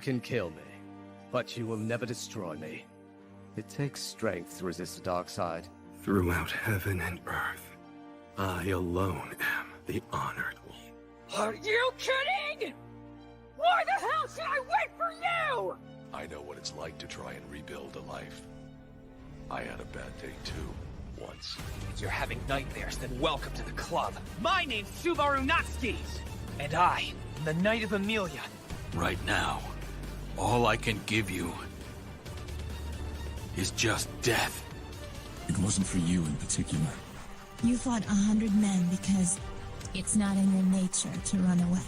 can kill me, but you will never destroy me. It takes strength to resist the dark side. Throughout heaven and earth, I alone am the honored one. Are you kidding? Why the hell should I wait for you? I know what it's like to try and rebuild a life. I had a bad day too, once. If you're having nightmares, then welcome to the club. My name's Subaru Natsuki, and I am the Knight of Amelia. Right now, all I can give you is just death. It wasn't for you in particular. You fought 100 men because it's not in your nature to run away.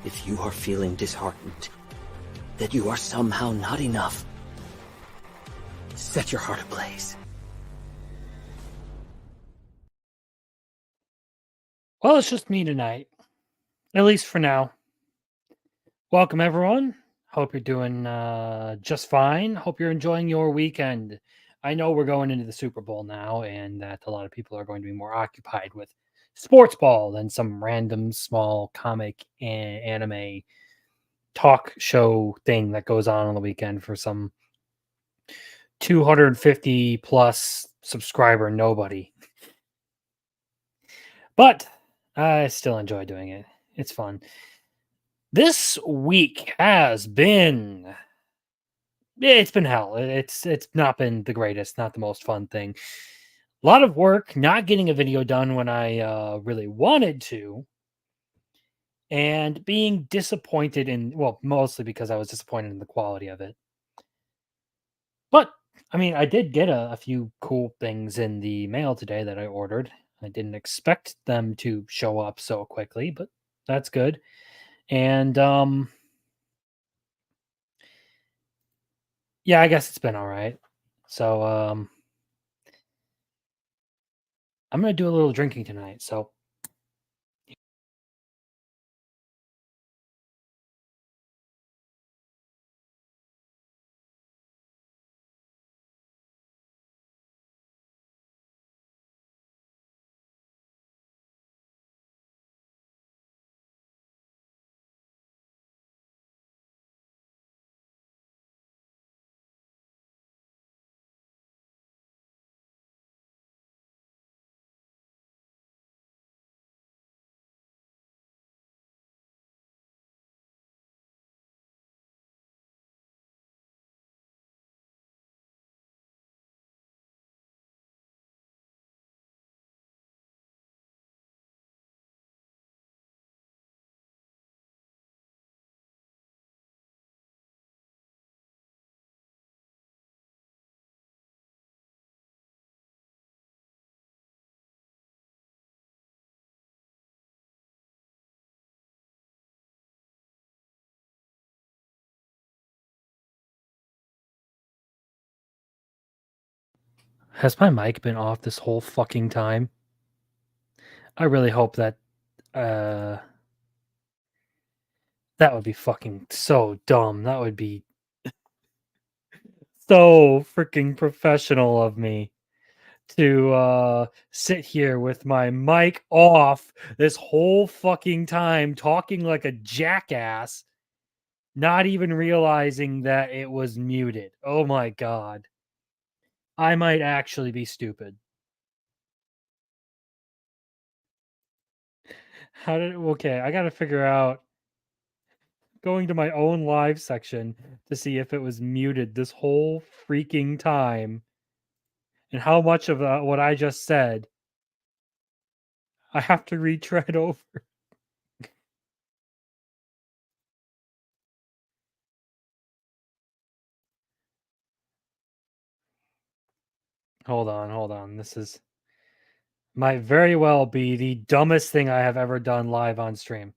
If you are feeling disheartened, that you are somehow not enough, set your heart ablaze. Well, it's just me tonight. At least for now. Welcome, everyone. Hope you're doing just fine. Hope you're enjoying your weekend. I know we're going into the Super Bowl now, and that a lot of people are going to be more occupied with sports ball than some random small comic and anime talk show thing that goes on the weekend for some 250 plus subscriber nobody. But I still enjoy doing it. It's fun. This week has been... It's been hell. It's not been the greatest, not the most fun thing. A lot of work, not getting a video done when I really wanted to. And being disappointed in... Well, mostly because I was disappointed in the quality of it. But, I mean, I did get a few cool things in the mail today that I ordered. I didn't expect them to show up so quickly, but that's good. And, yeah, I guess it's been all right. So, I'm going to do a little drinking tonight, so... Has my mic been off this whole fucking time? I really hope that, that would be fucking so dumb. That would be so freaking professional of me to sit here with my mic off this whole fucking time talking like a jackass, not even realizing that it was muted. Oh my god. I might actually be stupid. Okay, I gotta figure out going to my own live section to see if it was muted this whole freaking time and how much of what I just said I have to retread over. Hold on. This is might very well be the dumbest thing I have ever done live on stream.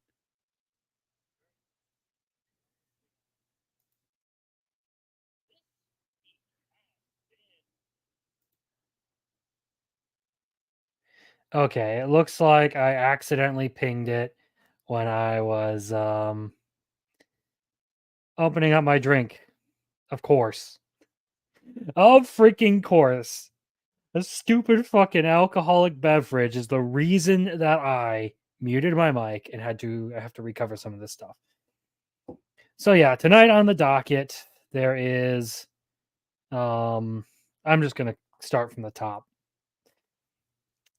Okay, it looks like I accidentally pinged it when I was opening up my drink. Of course. Of freaking course. A stupid fucking alcoholic beverage is the reason that I muted my mic and I have to recover some of this stuff. So yeah, tonight on the docket there is I'm just going to start from the top.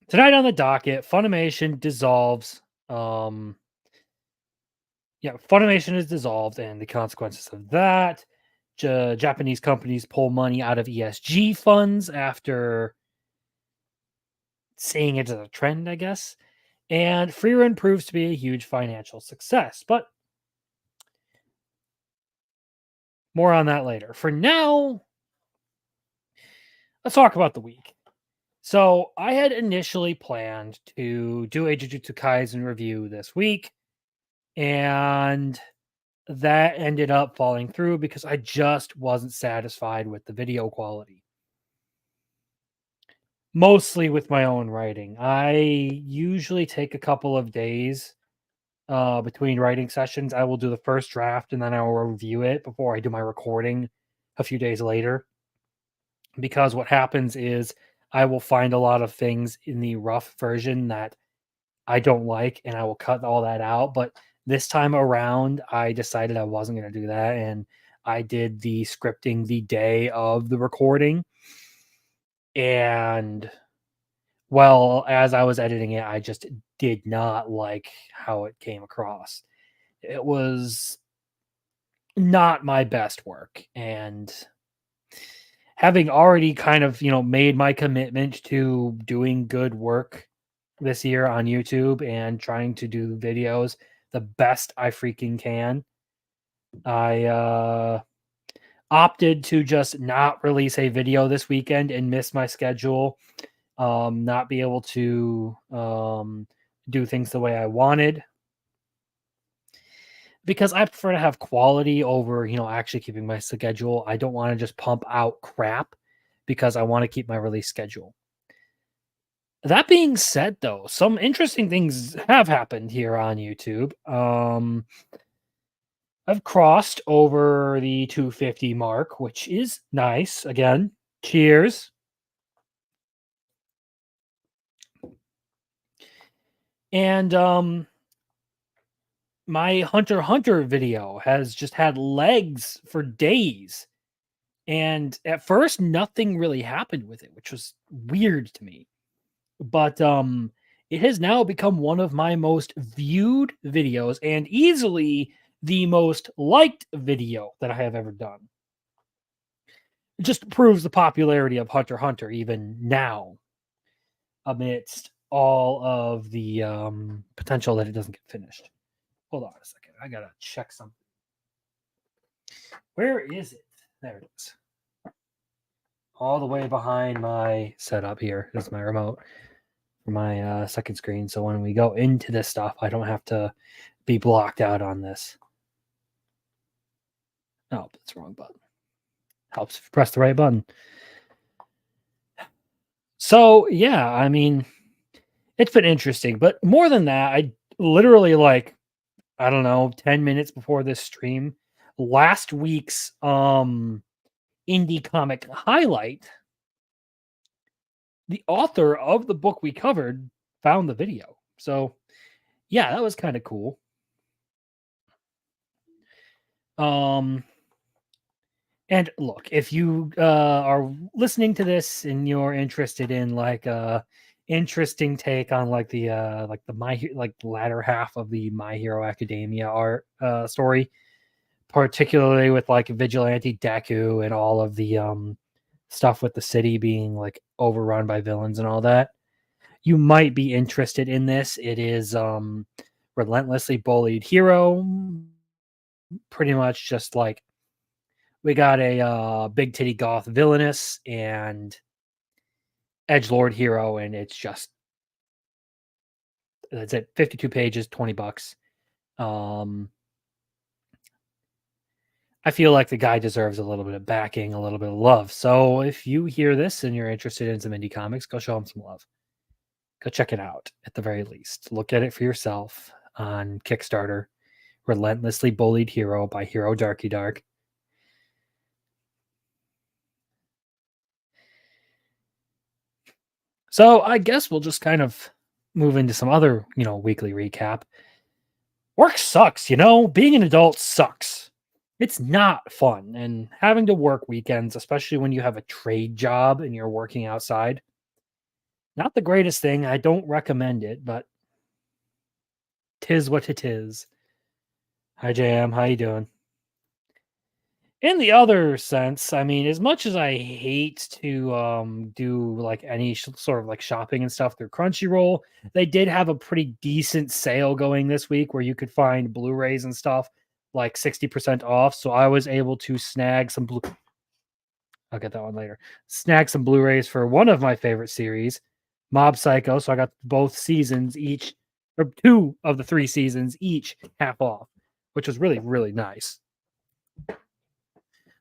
Tonight on the docket, Funimation dissolves Funimation is dissolved and the consequences of that. Japanese companies pull money out of ESG funds after seeing it as a trend, I guess. And Frieren proves to be a huge financial success, but more on that later. For now, let's talk about the week. So I had initially planned to do a Jujutsu Kaisen review this week, and that ended up falling through because I just wasn't satisfied with the video quality. Mostly with my own writing. I usually take a couple of days between writing sessions. I will do the first draft and then I will review it before I do my recording a few days later. Because what happens is I will find a lot of things in the rough version that I don't like, and I will cut all that out. But this time around, I decided I wasn't going to do that, and I did the scripting the day of the recording. And well, as I was editing it, I just did not like how it came across. It was not my best work, and having already kind of, made my commitment to doing good work this year on YouTube and trying to do videos the best I freaking can, I opted to just not release a video this weekend and miss my schedule, not be able to do things the way I wanted, because I prefer to have quality over, actually keeping my schedule. I don't want to just pump out crap because I want to keep my release schedule. That being said, though, some interesting things have happened here on YouTube. I've crossed over the 250 mark, which is nice. Again, cheers. And my Hunter x Hunter video has just had legs for days. And at first, nothing really happened with it, which was weird to me. But it has now become one of my most viewed videos and easily the most liked video that I have ever done. It just proves the popularity of Hunter x Hunter even now, amidst all of the potential that it doesn't get finished. Hold on a second. I gotta check something. Where is it? There it is. All the way behind my setup here is my remote for my second screen. So when we go into this stuff, I don't have to be blocked out on this. Oh, that's the wrong button. Helps if you press the right button. So yeah, I mean, it's been interesting, but more than that, I literally, like, I don't know, 10 minutes before this stream, last week's indie comic highlight, the author of the book we covered found the video. So yeah, that was kind of cool. And look, if you are listening to this and you're interested in like a interesting take on like the latter half of the My Hero Academia art story, particularly with like Vigilante Deku and all of the stuff with the city being like overrun by villains and all that, you might be interested in this. It is Relentlessly Bullied Hero, pretty much just like we got a big titty goth villainess and edgelord hero, and it's just, that's it. 52 pages, $20. I feel like the guy deserves a little bit of backing, a little bit of love. So if you hear this and you're interested in some indie comics, go show him some love. Go check it out at the very least. Look at it for yourself on Kickstarter. Relentlessly Bullied Hero by Hero Darky Dark. So I guess we'll just kind of move into some other, weekly recap. Work sucks, being an adult sucks. It's not fun, and having to work weekends, especially when you have a trade job and you're working outside, not the greatest thing. I don't recommend it, but 'tis what it is. Hi, JM. How you doing? In the other sense, I mean, as much as I hate to do like any sort of like shopping and stuff through Crunchyroll, they did have a pretty decent sale going this week where you could find Blu-rays and stuff like 60% off. So I was able to snag some I'll get that one later. Snag some Blu-rays for one of my favorite series, Mob Psycho. So I got both seasons each, or two of the three seasons each half off, which was really, really nice.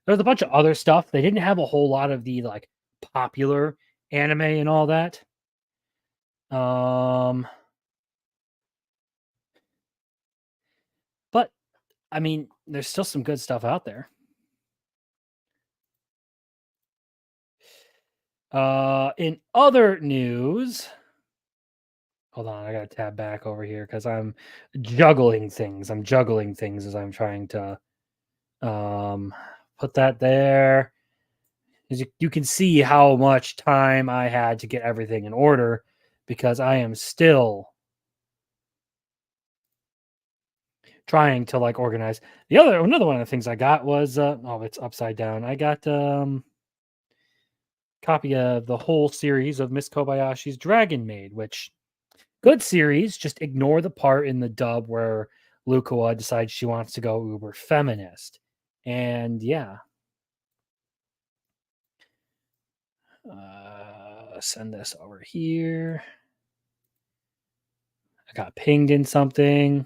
There's a bunch of other stuff. They didn't have a whole lot of the like popular anime and all that. But I mean, there's still some good stuff out there. In other news, hold on, I gotta tab back over here because I'm juggling things. I'm juggling things as I'm trying to put that there. As you can see how much time I had to get everything in order because I am still trying to like organize. Another one of the things I got was oh, it's upside down. I got copy of the whole series of Miss Kobayashi's Dragon Maid, which good series. Just ignore the part in the dub where Lukawa decides she wants to go uber feminist. And yeah. Send this over here. I got pinged in something.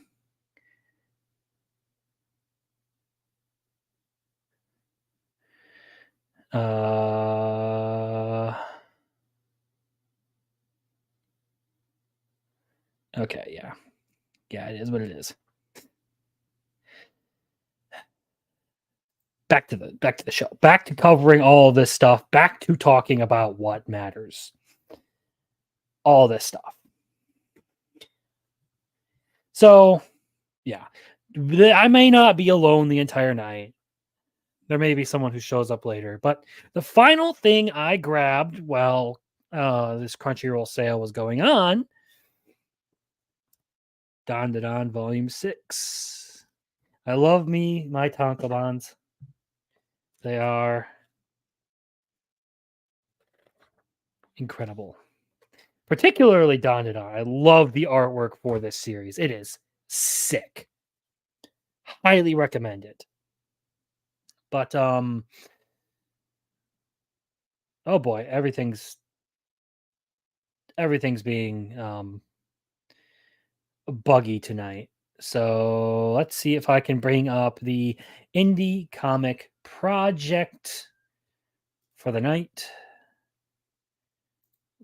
Okay, yeah. Yeah, it is what it is. Back to the show. Back to covering all this stuff. Back to talking about what matters. All this stuff. So, yeah. I may not be alone the entire night. There may be someone who shows up later. But the final thing I grabbed while this Crunchyroll sale was going on, Don to Don Volume 6. I love my tankobons. They are incredible. Particularly Don to Don. I love the artwork for this series. It is sick. Highly recommend it. But oh boy, everything's being buggy tonight. So let's see if I can bring up the indie comic project for the night.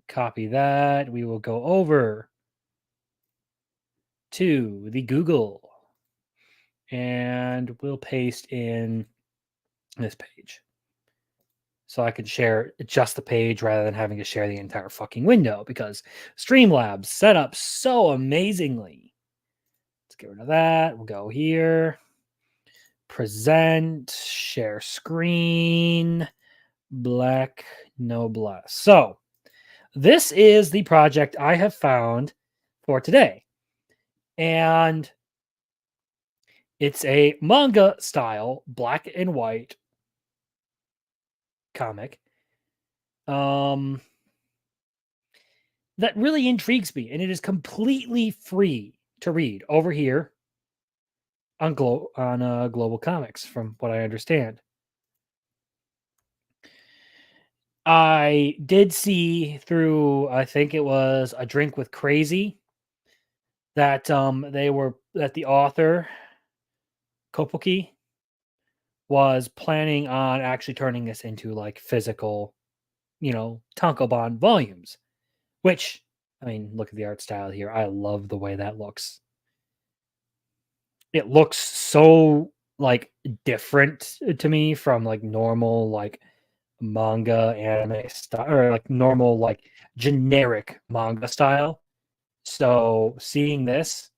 Copy that. We will go over to the Google and we'll paste in this page. So I could share just the page rather than having to share the entire fucking window because Streamlabs set up so amazingly. Let's get rid of that. We'll go here. Present, share screen, black noblesse. So this is the project I have found for today. And it's a manga style, black and white comic. That really intrigues me, and it is completely free to read over here on Global Comics, from what I understand. I did see through, I think it was A Drink with Crazy, that the author Kopoki was planning on actually turning this into like physical, tankobon volumes, which, I mean, look at the art style here. I love the way that looks. It looks so like different to me from like normal like manga anime style, or like normal like generic manga style. So seeing this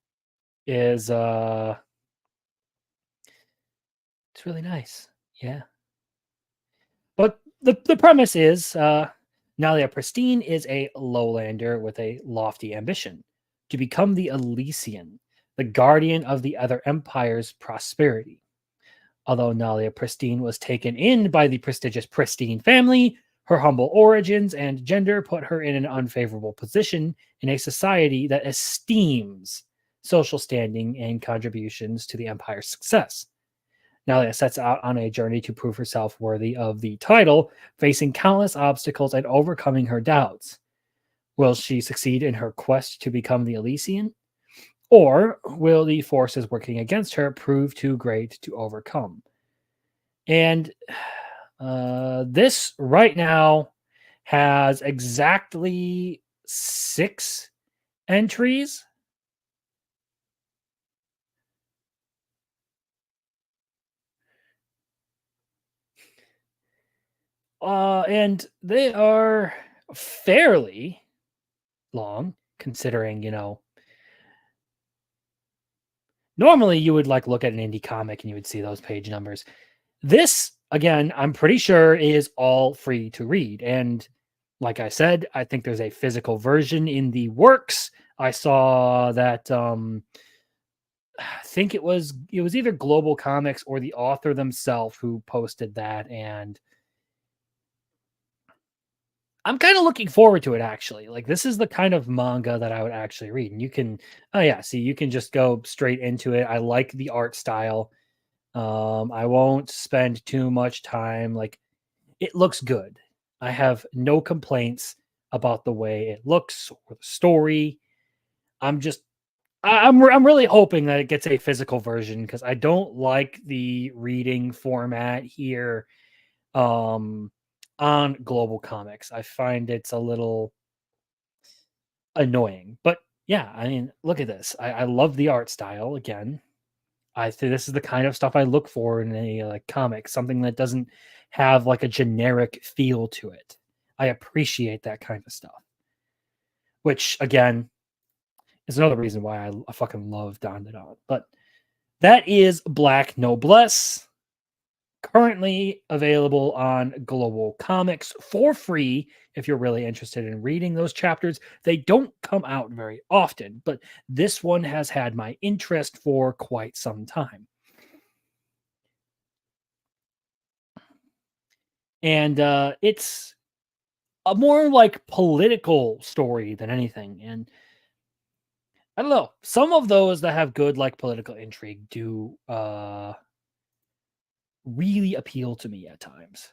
is It's really nice. Yeah. But the premise is Nalia Pristine is a lowlander with a lofty ambition to become the Elysian, the guardian of the other empire's prosperity. Although Nalia Pristine was taken in by the prestigious Pristine family, her humble origins and gender put her in an unfavorable position in a society that esteems social standing and contributions to the empire's success. Nalia sets out on a journey to prove herself worthy of the title, facing countless obstacles and overcoming her doubts. Will she succeed in her quest to become the Elysian? Or will the forces working against her prove too great to overcome? And this right now has exactly 6 entries. And they are fairly long, considering, normally you would like look at an indie comic and you would see those page numbers. This, again, I'm pretty sure is all free to read. And like I said, I think there's a physical version in the works. I saw that I think it was either Global Comics or the author themselves who posted that, and I'm kind of looking forward to it actually. Like this is the kind of manga that I would actually read. And you can see you can just go straight into it. I like the art style. I won't spend too much time. Like it looks good. I have no complaints about the way it looks or the story. I'm just I'm really hoping that it gets a physical version because I don't like the reading format here on Global Comics. I find it's a little annoying. But yeah, I mean, look at this. I love the art style again. I think this is the kind of stuff I look for in a like comic, something that doesn't have like a generic feel to it. I appreciate that kind of stuff. Which again is another reason why I fucking love Don the Don. But that is Black Noblesse, currently available on Global Comics for free if you're really interested in reading those chapters. They don't come out very often, but this one has had my interest for quite some time. And it's a more like political story than anything. And I don't know, some of those that have good like political intrigue do really appeal to me at times.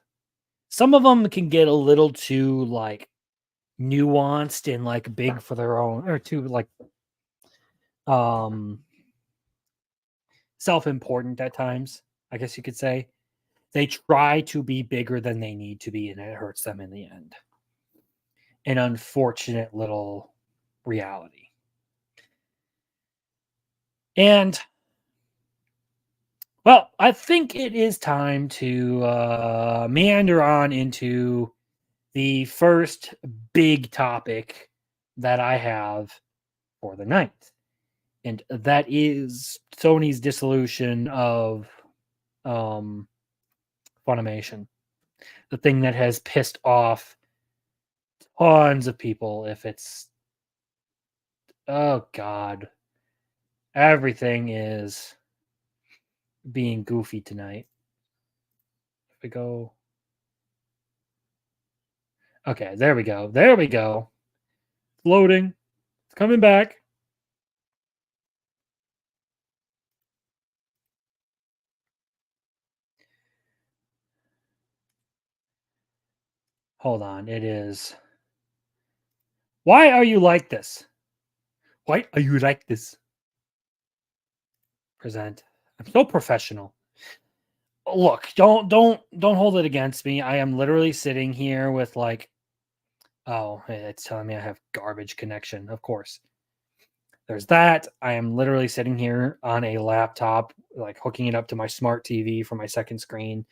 Some of them can get a little too like nuanced and like big for their own, or too like um self-important at times, I guess you could say. They try to be bigger than they need to be and it hurts them in the end. An unfortunate little reality. And well, I think it is time to meander on into the first big topic that I have for the night. And that is Sony's dissolution of Funimation. The thing that has pissed off tons of people. If it's, oh God, everything is being goofy tonight. If we go, okay, there we go. There we go. It's loading. It's coming back. Hold on. It is. Why are you like this? Why are you like this? Present. I'm so professional. Look, don't hold it against me. I am literally sitting here with like, oh, it's telling me I have garbage connection. Of course. There's that. I am literally sitting here on a laptop, like hooking it up to my smart TV for my second screen.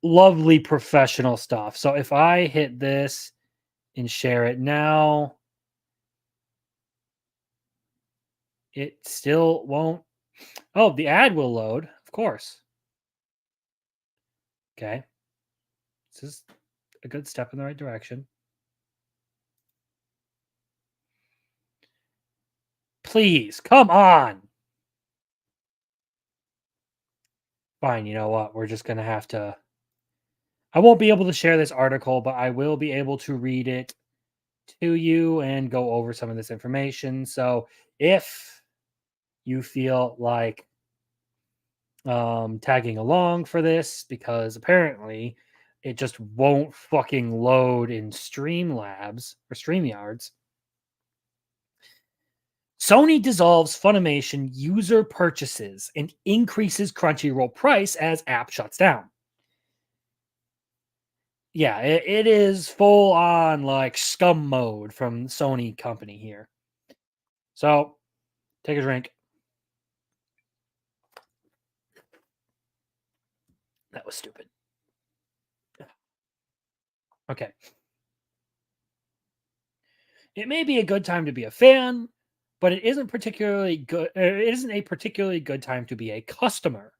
Lovely professional stuff. So if I hit this and share it now, it still won't. Oh, the ad will load, of course. Okay. This is a good step in the right direction. Please, come on. Fine, you know what? We're just going to have to. I won't be able to share this article, but I will be able to read it to you and go over some of this information. So if you feel like tagging along for this, because apparently it just won't fucking load in Streamlabs or StreamYards. Sony dissolves Funimation user purchases and increases Crunchyroll price as app shuts down. Yeah, it is full on like scum mode from Sony company here. So take a drink. That was stupid. Okay. It may be a good time to be a fan, but it isn't particularly good. It isn't a particularly good time to be a customer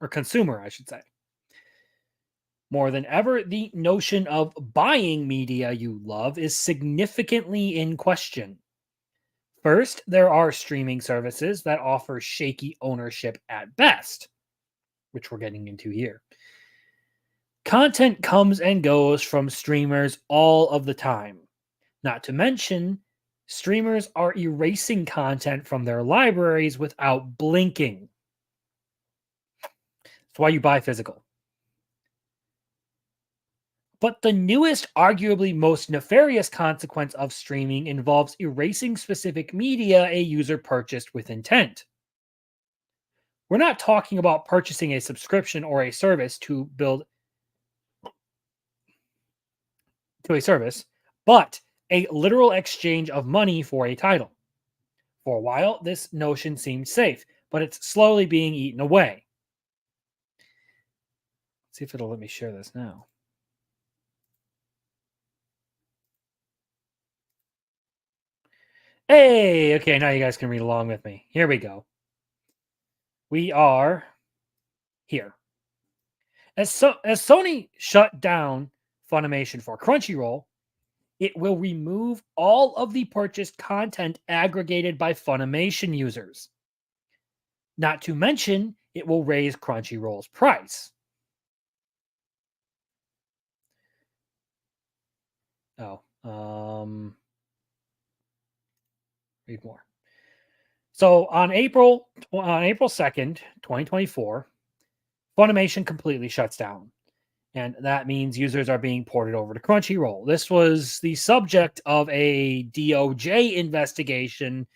or consumer, I should say. More than ever, the notion of buying media you love is significantly in question. First, there are streaming services that offer shaky ownership at best, which we're getting into here. Content comes and goes from streamers all of the time. Not to mention, streamers are erasing content from their libraries without blinking. That's why you buy physical. But the newest, arguably most nefarious consequence of streaming involves erasing specific media a user purchased with intent. We're not talking about purchasing a subscription or a service to build to a service, but a literal exchange of money for a title. For a while, this notion seemed safe, but it's slowly being eaten away. Let's see if it'll let me share this now. Hey, okay, now you guys can read along with me. Here we go. We are here. As Sony shut down Funimation for Crunchyroll, it will remove all of the purchased content aggregated by Funimation users. Not to mention, it will raise Crunchyroll's price. Oh, read more. So on April 2nd, 2024, Funimation completely shuts down. And that means users are being ported over to Crunchyroll. This was the subject of a DOJ investigation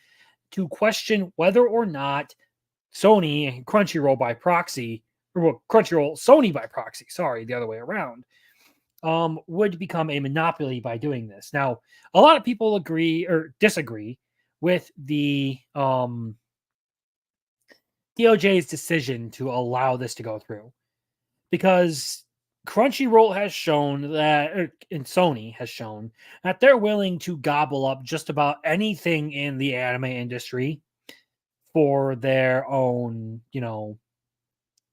to question whether or not Sony, Crunchyroll by proxy, or Crunchyroll, Sony by proxy, sorry, the other way around, would become a monopoly by doing this. Now, a lot of people agree or disagree with the DOJ's decision to allow this to go through, because Crunchyroll has shown that, and Sony has shown that they're willing to gobble up just about anything in the anime industry for their own,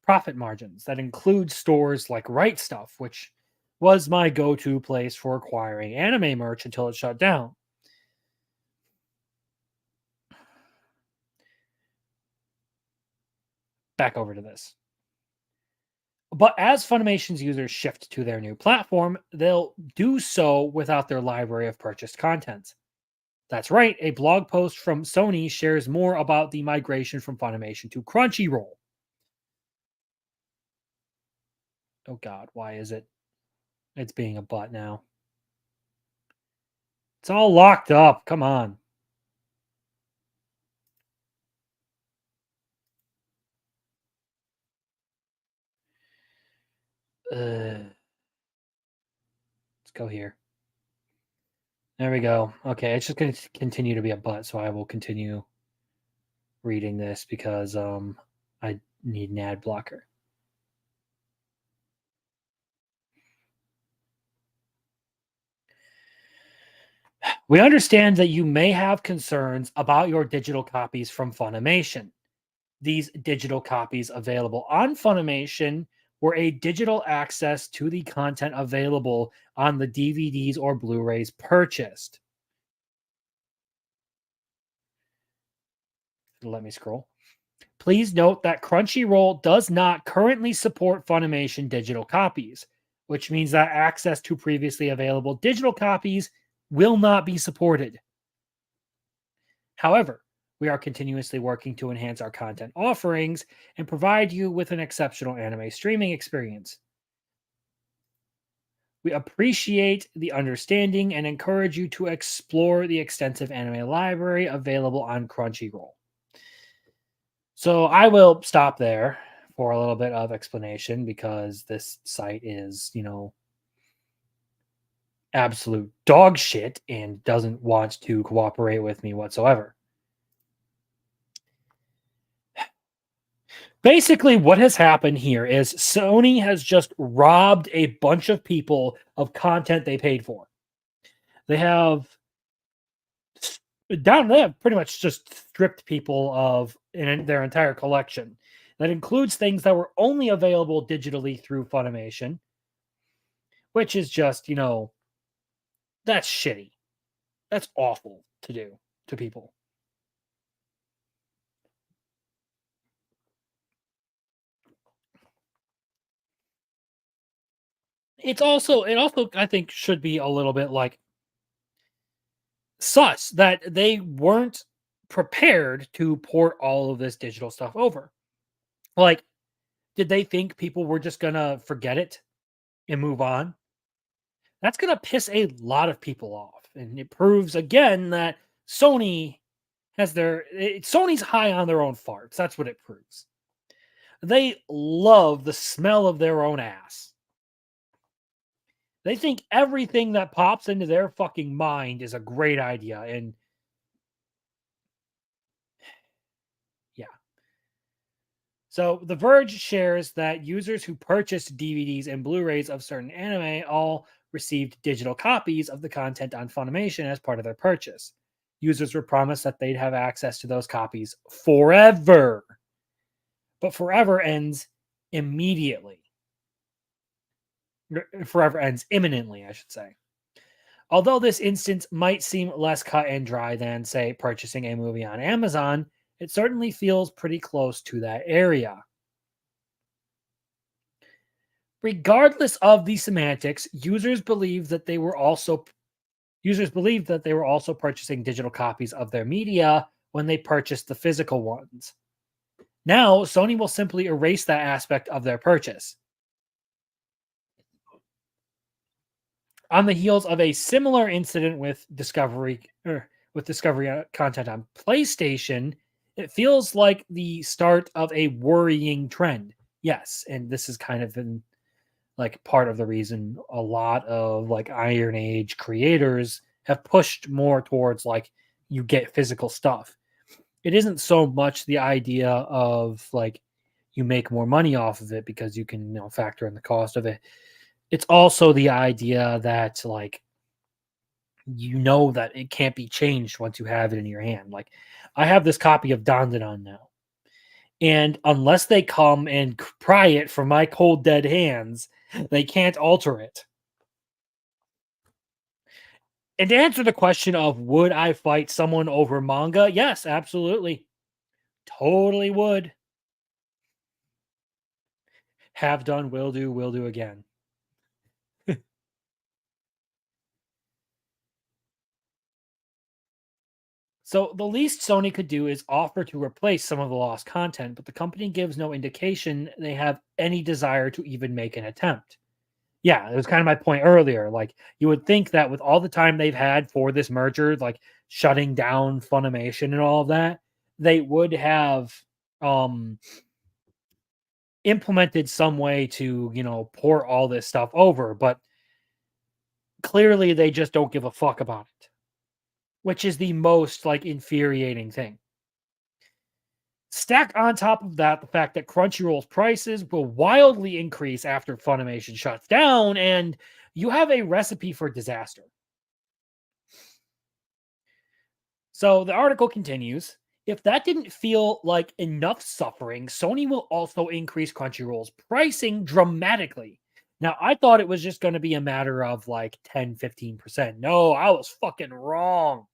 profit margins. That includes stores like Right Stuff, which was my go-to place for acquiring anime merch until it shut down. Back over to this. But as Funimation's users shift to their new platform, they'll do so without their library of purchased content. That's right, a blog post from Sony shares more about the migration from Funimation to Crunchyroll. Oh god, why is it? It's being a butt now. It's all locked up, come on. Let's go here. There we go. Okay, it's just going to continue to be a butt, so I will continue reading this because I need an ad blocker. We understand that you may have concerns about your digital copies from Funimation. These digital copies available on Funimation or a digital access to the content available on the DVDs or Blu-rays purchased. Let me scroll. Please note that Crunchyroll does not currently support Funimation digital copies, which means that access to previously available digital copies will not be supported. However, we are continuously working to enhance our content offerings and provide you with an exceptional anime streaming experience. We appreciate the understanding and encourage you to explore the extensive anime library available on Crunchyroll. So I will stop there for a little bit of explanation because this site is, absolute dog shit and doesn't want to cooperate with me whatsoever. Basically, what has happened here is Sony has just robbed a bunch of people of content they paid for. They have pretty much just stripped people of their entire collection. That includes things that were only available digitally through Funimation, which is just, that's shitty. That's awful to do to people. It also I think should be a little bit like sus that they weren't prepared to port all of this digital stuff over. Like, did they think people were just gonna forget it and move on? That's gonna piss a lot of people off, and it proves again that Sony Sony's high on their own farts. That's what it proves. They love the smell of their own ass. They think everything that pops into their fucking mind is a great idea. And yeah. So The Verge shares that users who purchased DVDs and Blu-rays of certain anime all received digital copies of the content on Funimation as part of their purchase. Users were promised that they'd have access to those copies forever. But forever ends immediately. Forever ends imminently, I should say. Although this instance might seem less cut and dry than, say, purchasing a movie on Amazon, it certainly feels pretty close to that area. Regardless of the semantics, users believed that they were also purchasing digital copies of their media when they purchased the physical ones. Now, Sony will simply erase that aspect of their purchase. On the heels of a similar incident with Discovery content on PlayStation, it feels like the start of a worrying trend. Yes, and this has kind of been like part of the reason a lot of like Iron Age creators have pushed more towards like you get physical stuff. It isn't so much the idea of like you make more money off of it because you can factor in the cost of it. It's also the idea that like that it can't be changed once you have it in your hand. Like I have this copy of Dandadan now, and unless they come and pry it from my cold dead hands, they can't alter it. And to answer the question of would I fight someone over manga? Yes, absolutely. Totally would. Have done, will do again. So the least Sony could do is offer to replace some of the lost content, but the company gives no indication they have any desire to even make an attempt. Yeah, it was kind of my point earlier. Like, you would think that with all the time they've had for this merger, like shutting down Funimation and all of that, they would have implemented some way to, pour all this stuff over. But clearly they just don't give a fuck about it, which is the most like infuriating thing. Stack on top of that the fact that Crunchyroll's prices will wildly increase after Funimation shuts down, and you have a recipe for disaster. So the article continues. If that didn't feel like enough suffering, Sony will also increase Crunchyroll's pricing dramatically. Now, I thought it was just going to be a matter of like 10, 15%. No, I was fucking wrong.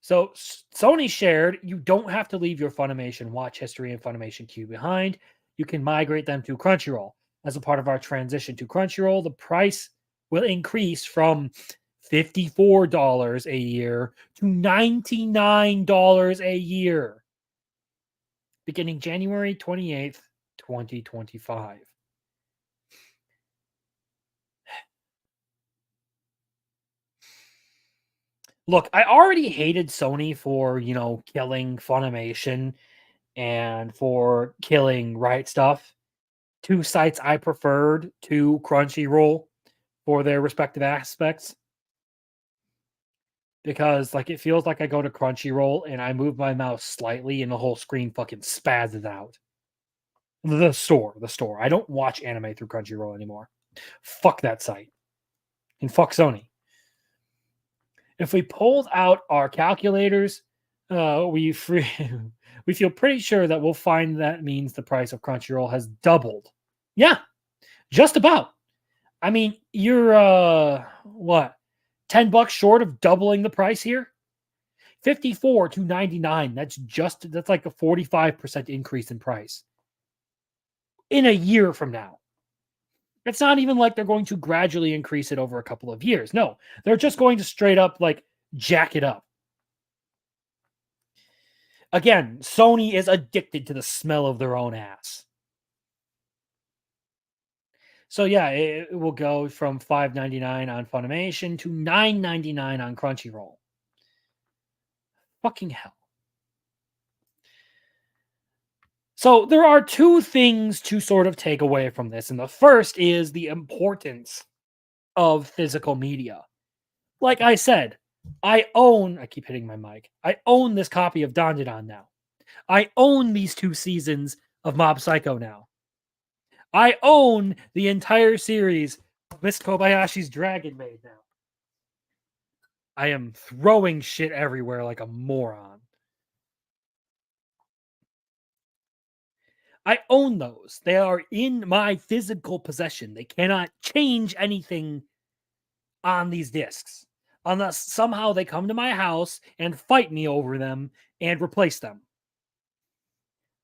So Sony shared, you don't have to leave your Funimation watch history and Funimation queue behind. You can migrate them to Crunchyroll. As a part of our transition to Crunchyroll, the price will increase from $54 a year to $99 a year, beginning January 28th, 2025. Look, I already hated Sony for, killing Funimation and for killing Right Stuff, two sites I preferred to Crunchyroll for their respective aspects. Because like it feels like I go to Crunchyroll and I move my mouse slightly and the whole screen fucking spazzes out. The store. I don't watch anime through Crunchyroll anymore. Fuck that site. And fuck Sony. If we pulled out our calculators, we feel pretty sure that we'll find that means the price of Crunchyroll has doubled. Yeah, just about. I mean, you're what? $10 short of doubling the price here? 54 to 99. That's like a 45% increase in price in a year from now. It's not even like they're going to gradually increase it over a couple of years. No, they're just going to straight up like jack it up. Again, Sony is addicted to the smell of their own ass. So yeah, it will go from $5.99 on Funimation to $9.99 on Crunchyroll. Fucking hell. So there are two things to sort of take away from this. And the first is the importance of physical media. Like I said, I keep hitting my mic. I own this copy of Dandadan now. I own these 2 seasons of Mob Psycho now. I own the entire series of Miss Kobayashi's Dragon Maid now. I am throwing shit everywhere like a moron. I own those. They are in my physical possession. They cannot change anything on these discs unless somehow they come to my house and fight me over them and replace them.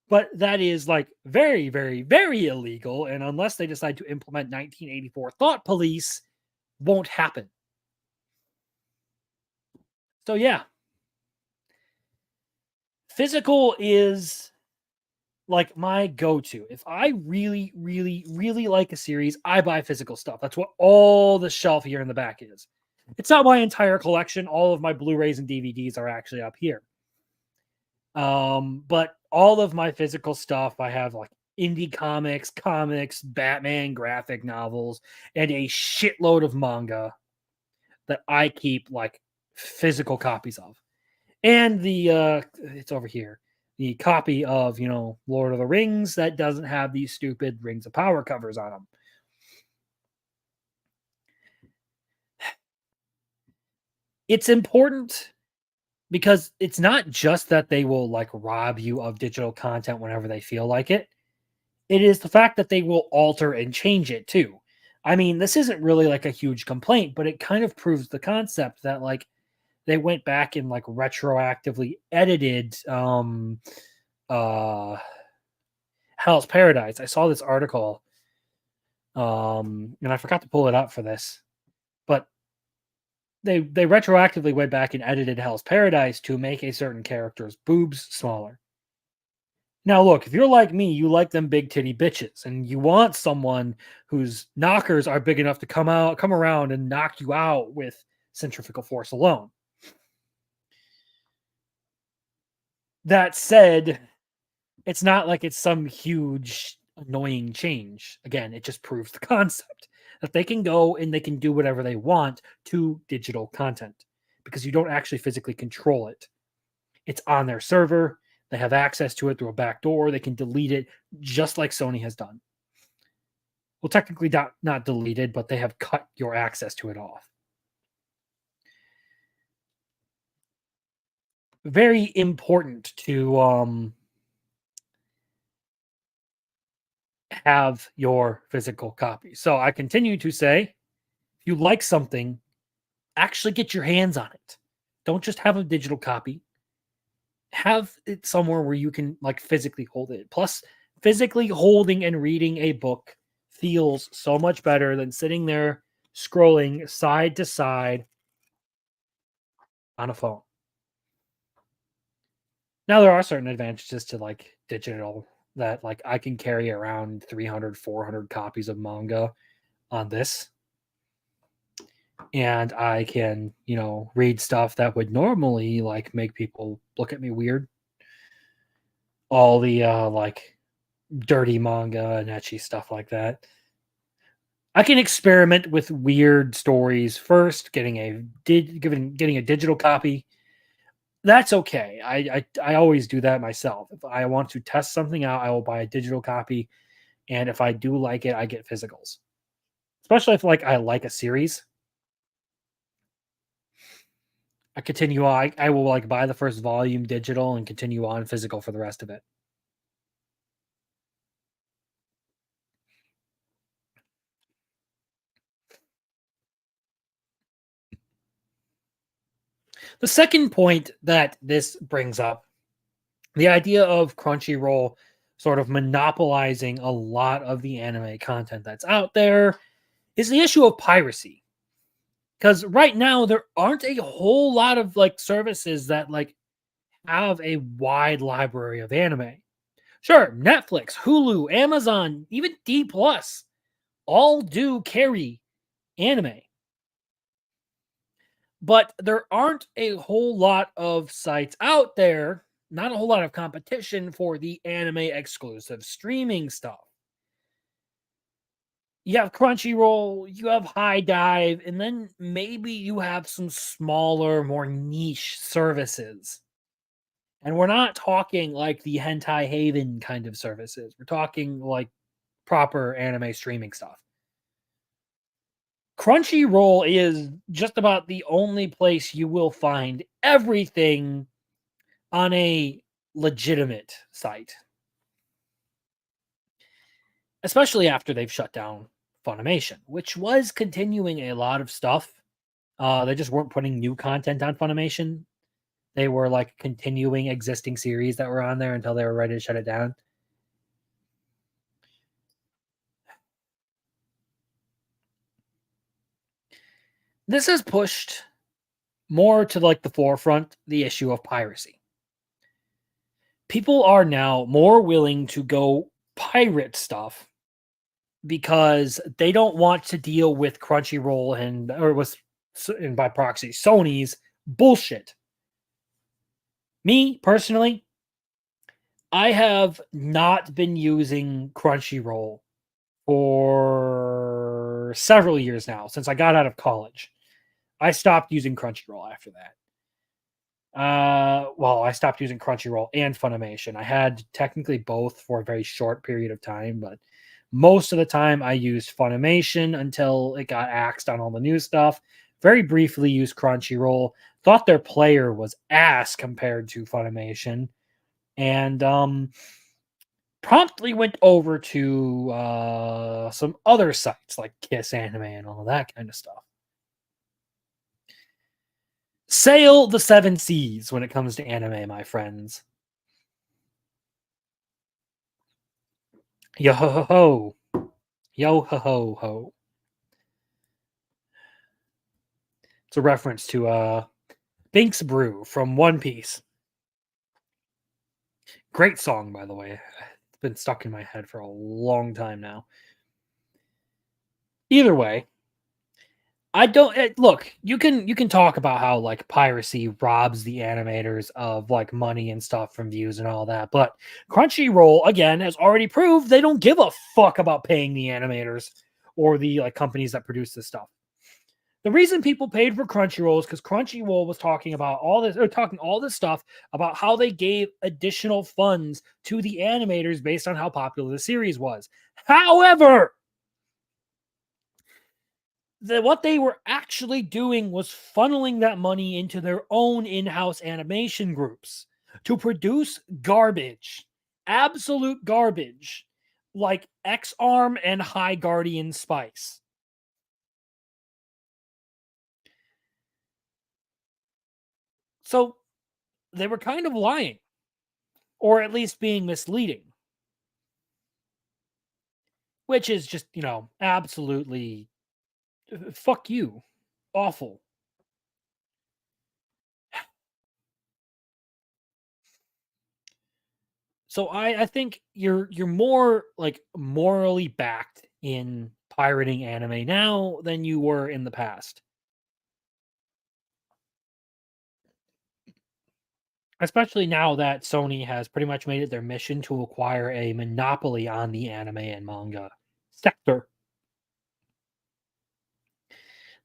But that is like very, very, very illegal. And unless they decide to implement 1984 Thought Police, won't happen. So yeah. Physical is like my go-to. If I really, really, really like a series, I buy physical stuff. That's what all the shelf here in the back is. It's not my entire collection. All of my Blu-rays and DVDs are actually up here. But all of my physical stuff, I have like indie comics, Batman graphic novels, and a shitload of manga that I keep like physical copies of. And it's over here. The copy of, Lord of the Rings that doesn't have these stupid Rings of Power covers on them. It's important because it's not just that they will like rob you of digital content whenever they feel like it. It is the fact that they will alter and change it too. I mean, this isn't really like a huge complaint, but it kind of proves the concept that like they went back and like retroactively edited Hell's Paradise. I saw this article and I forgot to pull it up for this, but they retroactively went back and edited Hell's Paradise to make a certain character's boobs smaller. Now look, if you're like me, you like them big titty bitches and you want someone whose knockers are big enough to come around and knock you out with centrifugal force alone. That said, it's not like it's some huge annoying change. Again, it just proves the concept that they can go and they can do whatever they want to digital content because you don't actually physically control it. It's on their server. They have access to it through a back door. They can delete it just like Sony has done. Well, technically not deleted, but they have cut your access to it off. very important to have your physical copy. So I continue to say, if you like something, actually get your hands on it. Don't just have a digital copy. Have it somewhere where you can like physically hold it. Plus, physically holding and reading a book feels so much better than sitting there scrolling side to side on a phone. Now there are certain advantages to like digital that like I can carry around 300, 400 copies of manga on this. And I can, read stuff that would normally like make people look at me weird. All the like dirty manga and etchy stuff like that. I can experiment with weird stories first, getting a digital copy. That's okay. I always do that myself. If I want to test something out, I will buy a digital copy, and if I do like it, I get physicals. Especially if like I like a series. I continue on. I will like buy the first volume digital and continue on physical for the rest of it. The second point that this brings up, the idea of Crunchyroll sort of monopolizing a lot of the anime content that's out there, is the issue of piracy. Because right now there aren't a whole lot of like services that like have a wide library of anime. Sure, Netflix, Hulu, Amazon, even D Plus all do carry anime. But there aren't a whole lot of sites out there, not a whole lot of competition for the anime exclusive streaming stuff. You have Crunchyroll, you have High Dive, and then maybe you have some smaller, more niche services. And we're not talking like the Hentai Haven kind of services. We're talking like proper anime streaming stuff. Crunchyroll is just about the only place you will find everything on a legitimate site. Especially after they've shut down Funimation, which was continuing a lot of stuff. They just weren't putting new content on Funimation. They were like continuing existing series that were on there until they were ready to shut it down. This has pushed more to like the forefront the issue of piracy. People are now more willing to go pirate stuff because they don't want to deal with Crunchyroll and by proxy Sony's bullshit. Me personally, I have not been using Crunchyroll for several years now since I got out of college. I stopped using Crunchyroll after that. I stopped using Crunchyroll and Funimation. I had technically both for a very short period of time, but most of the time I used Funimation until it got axed on all the new stuff. Very briefly used Crunchyroll. Thought their player was ass compared to Funimation. And promptly went over to some other sites like Kiss Anime and all that kind of stuff. Sail the seven seas when it comes to anime, my friends. Yo ho ho ho. Yo ho ho ho. It's a reference to Binks Brew from One Piece. Great song, by the way. It's been stuck in my head for a long time now. Either way, I don't look. You can talk about how like piracy robs the animators of like money and stuff from views and all that, but Crunchyroll again has already proved they don't give a fuck about paying the animators or the like companies that produce this stuff. The reason people paid for Crunchyroll is because Crunchyroll was talking about all this stuff about how they gave additional funds to the animators based on how popular the series was. However, what they were actually doing was funneling that money into their own in-house animation groups to produce garbage, absolute garbage, like X-Arm and High Guardian Spice. So they were kind of lying, or at least being misleading, which is just, absolutely fuck you. Awful. So I think you're more like morally backed in pirating anime now than you were in the past. Especially now that Sony has pretty much made it their mission to acquire a monopoly on the anime and manga sector.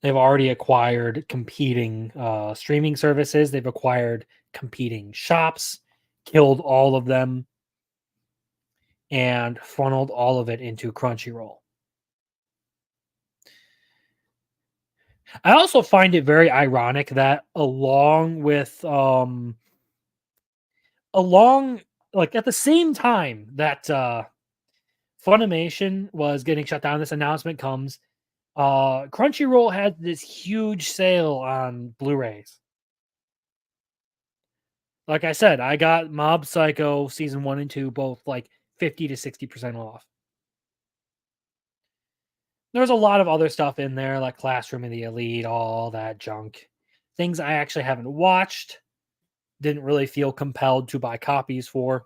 They've already acquired competing streaming services. They've acquired competing shops, killed all of them, and funneled all of it into Crunchyroll. I also find it very ironic that along like at the same time that Funimation was getting shut down, this announcement comes. Crunchyroll had this huge sale on Blu-rays. Like I said, I got Mob Psycho season 1 and 2 both like 50 to 60% off. There's a lot of other stuff in there, like Classroom of the Elite, all that junk. Things I actually haven't watched, didn't really feel compelled to buy copies for.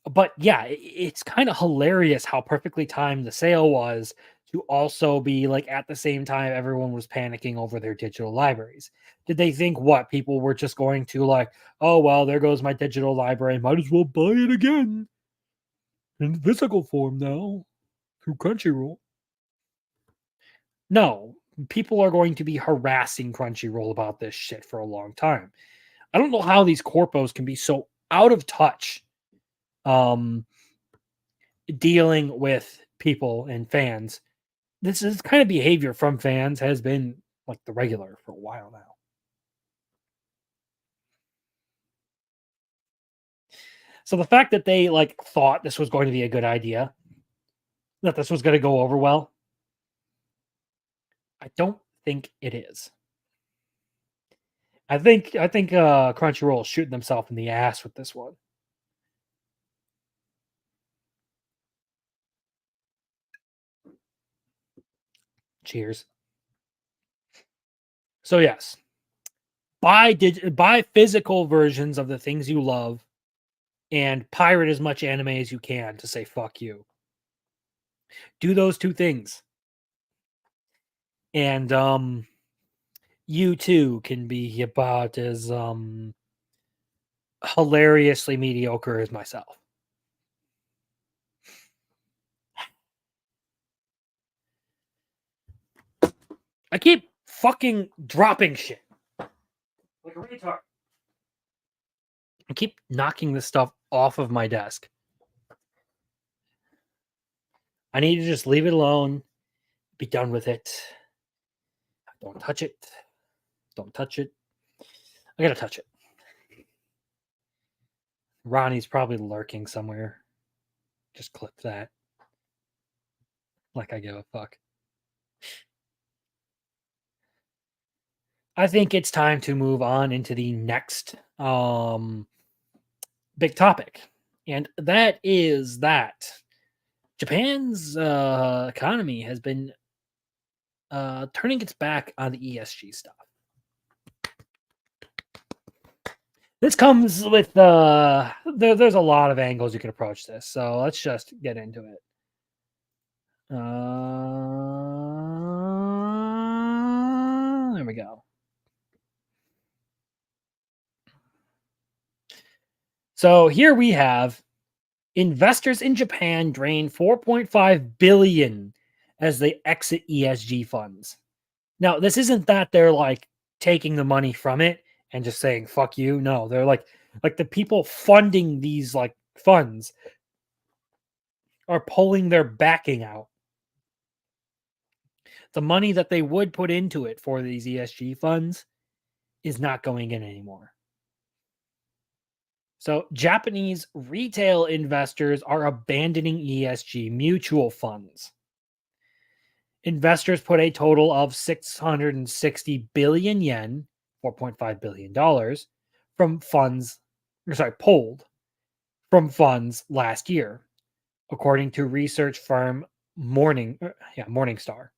But yeah, it's kind of hilarious how perfectly timed the sale was to also be like at the same time everyone was panicking over their digital libraries. Did they think what people were just going to like, oh well, there goes my digital library, might as well buy it again in physical form now through Crunchyroll? No, people are going to be harassing Crunchyroll about this shit for a long time. I don't know how these corpos can be so out of touch dealing with people and fans. This is kind of behavior from fans has been like the regular for a while now. So the fact that they like thought this was going to be a good idea, that this was going to go over well, I don't think it is. I think Crunchyroll is shooting themselves in the ass with this one. Cheers. So yes, buy physical versions of the things you love and pirate as much anime as you can to say fuck you. Do those two things. And you too can be about as hilariously mediocre as myself. I keep fucking dropping shit. Like a retard. I keep knocking this stuff off of my desk. I need to just leave it alone. Be done with it. Don't touch it. Don't touch it. I gotta touch it. Ronnie's probably lurking somewhere. Just clip that. Like I give a fuck. I think it's time to move on into the next big topic. And that is that Japan's economy has been turning its back on the ESG stuff. This comes with there's a lot of angles you can approach this, so let's just get into it. There we go. So here we have investors in Japan drain 4.5 billion as they exit ESG funds. Now, this isn't that they're like taking the money from it and just saying fuck you. No, they're like the people funding these like funds are pulling their backing out. The money that they would put into it for these ESG funds is not going in anymore. So, Japanese retail investors are abandoning ESG mutual funds. Investors put a total of 660 billion yen, $4.5 billion, from funds, pulled from funds last year, according to research firm Morningstar.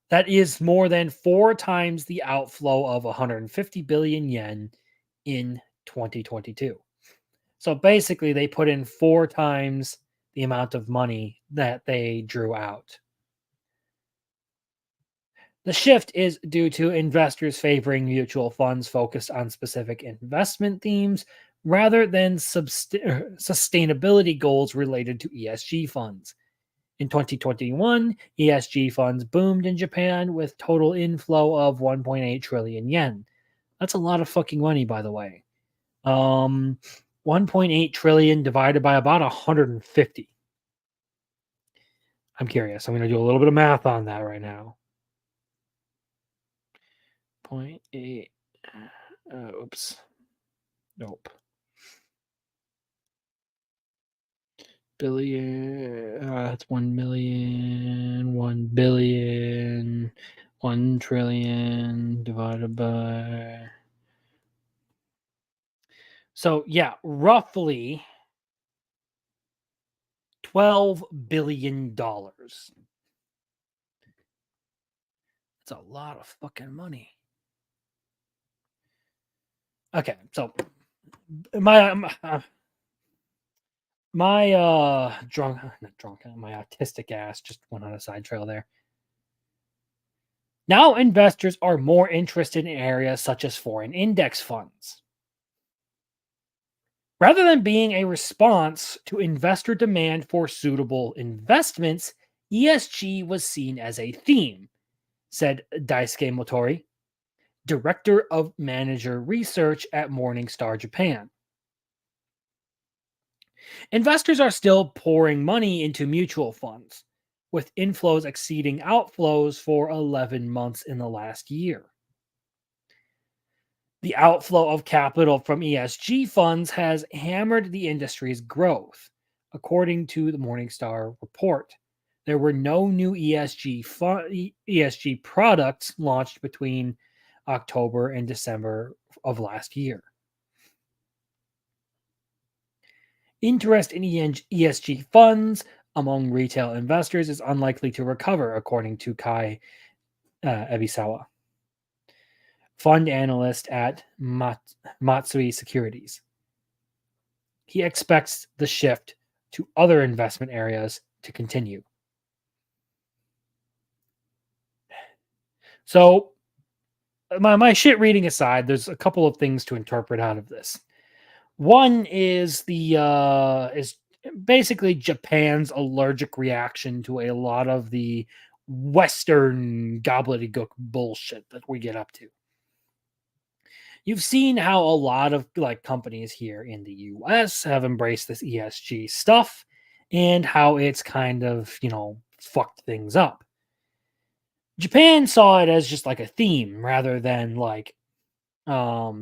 That is more than 4 times the outflow of 150 billion yen in 2022. So basically, they put in 4 times the amount of money that they drew out. The shift is due to investors favoring mutual funds focused on specific investment themes rather than sustainability goals related to ESG funds. In 2021, ESG funds boomed in Japan with total inflow of 1.8 trillion yen. That's a lot of fucking money, by the way. 1.8 trillion divided by about 150. I'm curious. I'm going to do a little bit of math on that right now. 0.8. Oops. Nope. Billion. That's 1 million. 1 billion. 1 trillion divided by. So, yeah, roughly $12 billion. That's a lot of fucking money. Okay, so my my autistic ass just went on a side trail there. Now investors are more interested in areas such as foreign index funds. Rather than being a response to investor demand for suitable investments, ESG was seen as a theme, said Daisuke Motori, director of manager research at Morningstar Japan. Investors are still pouring money into mutual funds, with inflows exceeding outflows for 11 months in the last year. The outflow of capital from ESG funds has hammered the industry's growth, according to the Morningstar report. There were no new ESG products launched between October and December of last year. Interest in ESG funds among retail investors is unlikely to recover, according to Kai Ebisawa, fund analyst at Matsui Securities. He expects the shift to other investment areas to continue. So, my shit reading aside, there's a couple of things to interpret out of this. One is is basically Japan's allergic reaction to a lot of the Western gobbledygook bullshit that we get up to. You've seen how a lot of companies here in the US have embraced this ESG stuff and how it's kind of, fucked things up. Japan saw it as just like a theme rather than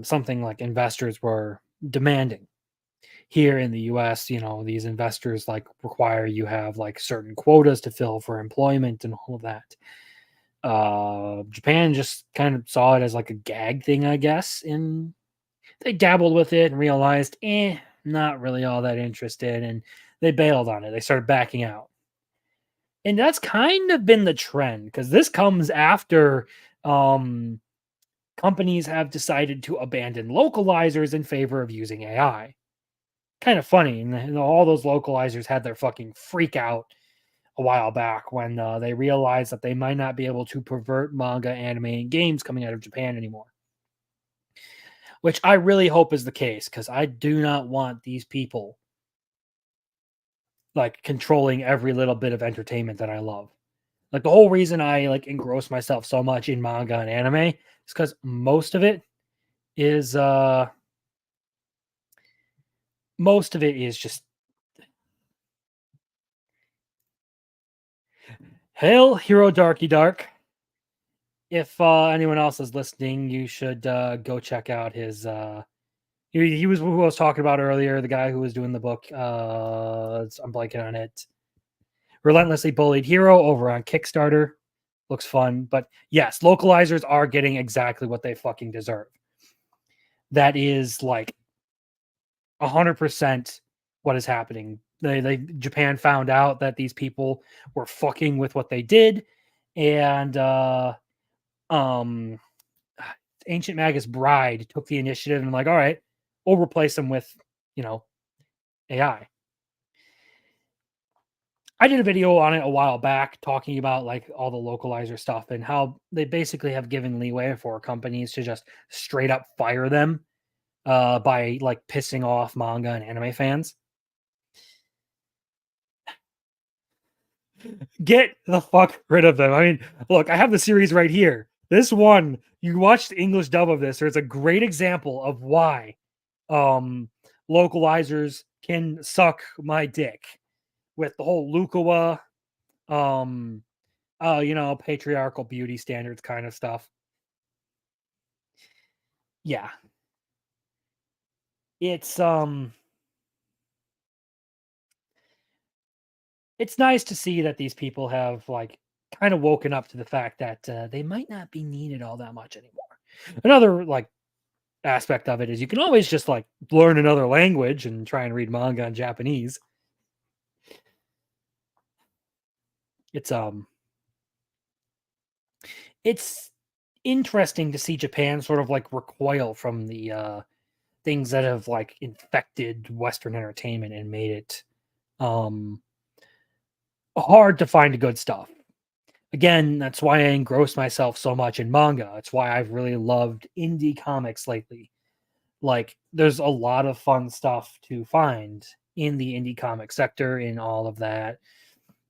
something like investors were demanding. Here in the US, these investors require you have certain quotas to fill for employment and all of that. Japan just kind of saw it as like a gag thing, I guess, and they dabbled with it and realized, not really all that interested, and they bailed on it. They started backing out. And that's kind of been the trend, because this comes after companies have decided to abandon localizers in favor of using AI. Kind of funny. And all those localizers had their fucking freak out a while back when they realized that they might not be able to pervert manga, anime, and games coming out of Japan anymore. Which I really hope is the case, because I do not want these people controlling every little bit of entertainment that I love. The whole reason I engross myself so much in manga and anime is because most of it is just Hail, Hero Darky Dark. If anyone else is listening, you should go check out his. He was who I was talking about earlier, the guy who was doing the book. I'm blanking on it. Relentlessly Bullied Hero over on Kickstarter. Looks fun. But yes, localizers are getting exactly what they fucking deserve. That is like 100% what is happening. Japan found out that these people were fucking with what they did, and Ancient Magus Bride took the initiative and like, all right, we'll replace them with, AI. I did a video on it a while back talking about like all the localizer stuff and how they basically have given leeway for companies to just straight up fire them by like pissing off manga and anime fans. Get the fuck rid of them. I mean, look, I have the series right here. This one, you watch the English dub of this, there's a great example of why localizers can suck my dick with the whole Lukawa, patriarchal beauty standards kind of stuff. Yeah. It's nice to see that these people have like kind of woken up to the fact that they might not be needed all that much anymore. Another like aspect of it is you can always just like learn another language and try and read manga in Japanese. It's interesting to see Japan sort of like recoil from the things that have like infected Western entertainment and made it hard to find good stuff. Again, that's why I engross myself so much in manga. It's why I've really loved indie comics lately. Like, there's a lot of fun stuff to find in the indie comic sector, in all of that,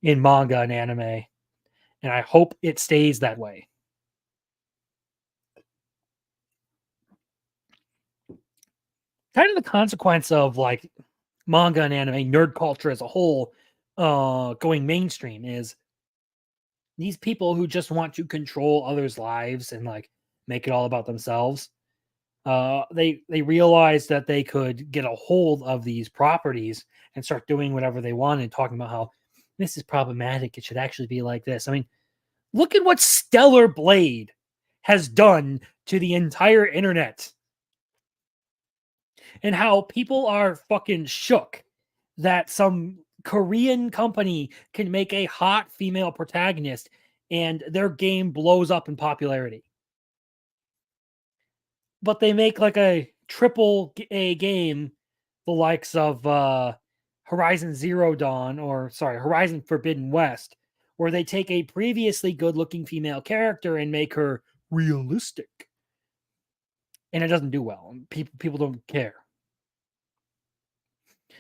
in manga and anime. And I hope it stays that way. Kind of the consequence of like manga and anime, nerd culture as a whole, going mainstream is these people who just want to control others' lives and like make it all about themselves. They realized that they could get a hold of these properties and start doing whatever they want and talking about how this is problematic. It should actually be like this. I mean, look at what Stellar Blade has done to the entire internet and how people are fucking shook that some Korean company can make a hot female protagonist and their game blows up in popularity. But they make like a triple A game, the likes of Horizon Zero Dawn, Horizon Forbidden West, where they take a previously good-looking female character and make her realistic, and it doesn't do well. People don't care.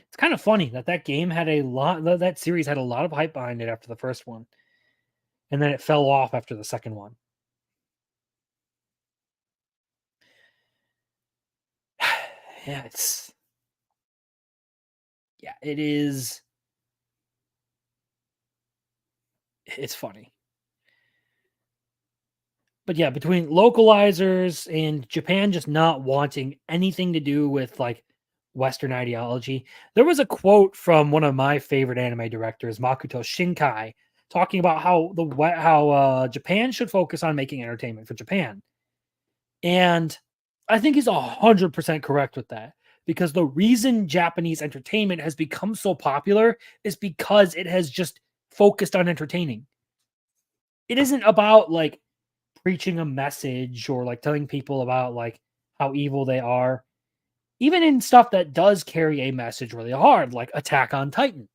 It's kind of funny that game had that series had a lot of hype behind it after the first one, and then it fell off after the second one. It is. It's funny. But yeah, between localizers and Japan just not wanting anything to do with like Western ideology, there was a quote from one of my favorite anime directors, Makoto Shinkai, talking about how Japan should focus on making entertainment for Japan. And I think he's 100% correct with that, because the reason Japanese entertainment has become so popular is because it has just focused on entertaining. It isn't about like preaching a message or like telling people about like how evil they are. Even in stuff that does carry a message really hard, like Attack on Titan,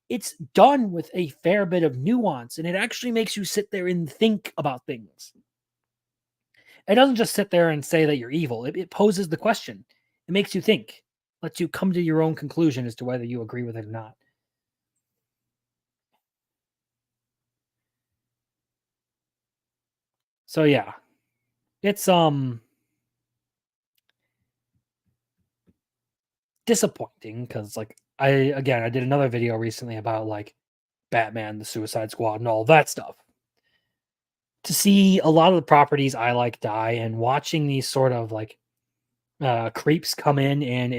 it's done with a fair bit of nuance and it actually makes you sit there and think about things. It doesn't just sit there and say that you're evil. It poses the question. It makes you think, lets you come to your own conclusion as to whether you agree with it or not. So yeah, it's disappointing because like I did another video recently about like Batman, the Suicide Squad, and all that stuff. To see a lot of the properties I like die, and watching these sort of like creeps come in and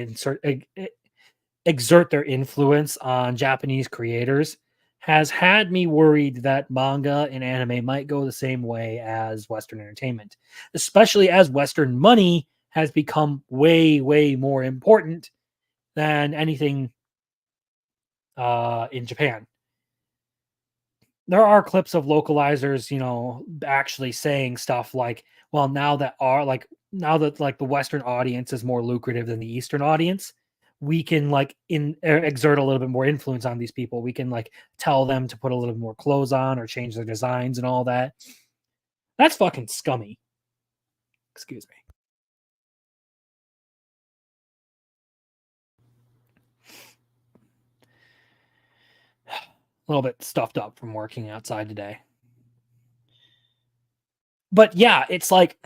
exert their influence on Japanese creators has had me worried that manga and anime might go the same way as Western entertainment, especially as Western money has become way, way more important than anything in Japan. There are clips of localizers, actually saying stuff like, well, now that like the Western audience is more lucrative than the Eastern audience, we can like exert a little bit more influence on these people. We can like tell them to put a little more clothes on or change their designs and all that. That's fucking scummy. Excuse me. A little bit stuffed up from working outside today. But yeah, it's like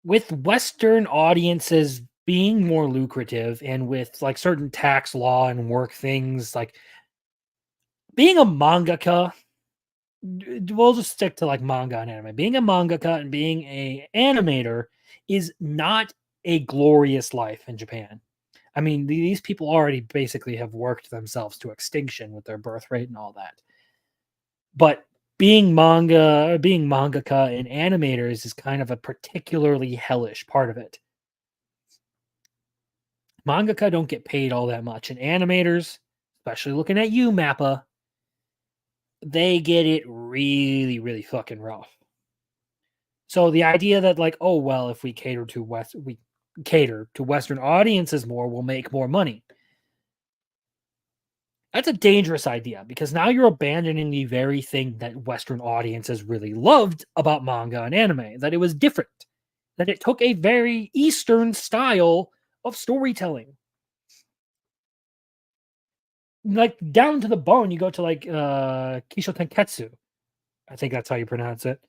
with Western audiences being more lucrative and with like certain tax law and work things, like being a mangaka, we'll just stick to like manga and anime. Being a mangaka and being a animator is not a glorious life in Japan. I mean, these people already basically have worked themselves to extinction with their birth rate and all that. But being mangaka and animators is kind of a particularly hellish part of it. Mangaka don't get paid all that much, and animators, especially looking at you, Mappa, they get it really, really fucking rough. So the idea that like, oh well, if we cater to Western audiences more, we'll make more money. That's a dangerous idea because now you're abandoning the very thing that Western audiences really loved about manga and anime, that it was different, that it took a very Eastern style of storytelling. Like down to the bone, you go to like Kisho Tenketsu. I think that's how you pronounce it.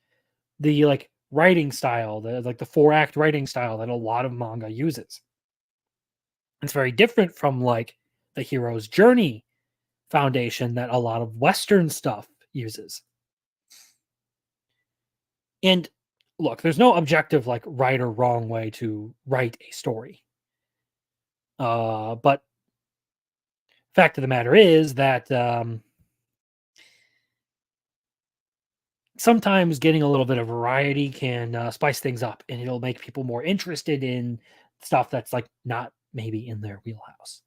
The like writing style, the 4-act writing style that a lot of manga uses. It's very different from like the hero's journey foundation that a lot of Western stuff uses. And look, there's no objective like right or wrong way to write a story. But fact of the matter is that sometimes getting a little bit of variety can spice things up, and it'll make people more interested in stuff that's like not maybe in their wheelhouse.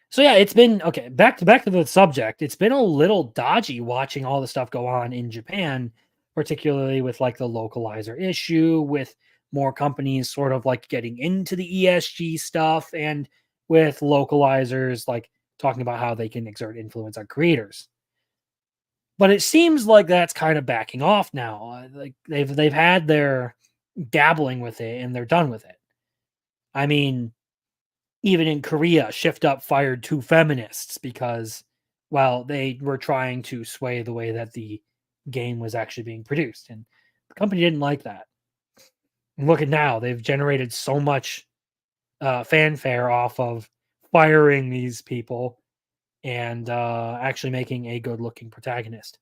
So yeah, it's been okay. Back to the subject. It's been a little dodgy watching all the stuff go on in Japan, particularly with like the localizer issue, with more companies sort of like getting into the ESG stuff, and with localizers like talking about how they can exert influence on creators. But it seems like that's kind of backing off now. Like they've had their dabbling with it and they're done with it. I mean, even in Korea, Shift Up fired 2 feminists because, well, they were trying to sway the way that the game was actually being produced, and the company didn't like that. And look at now; they've generated so much fanfare off of firing these people and actually making a good-looking protagonist.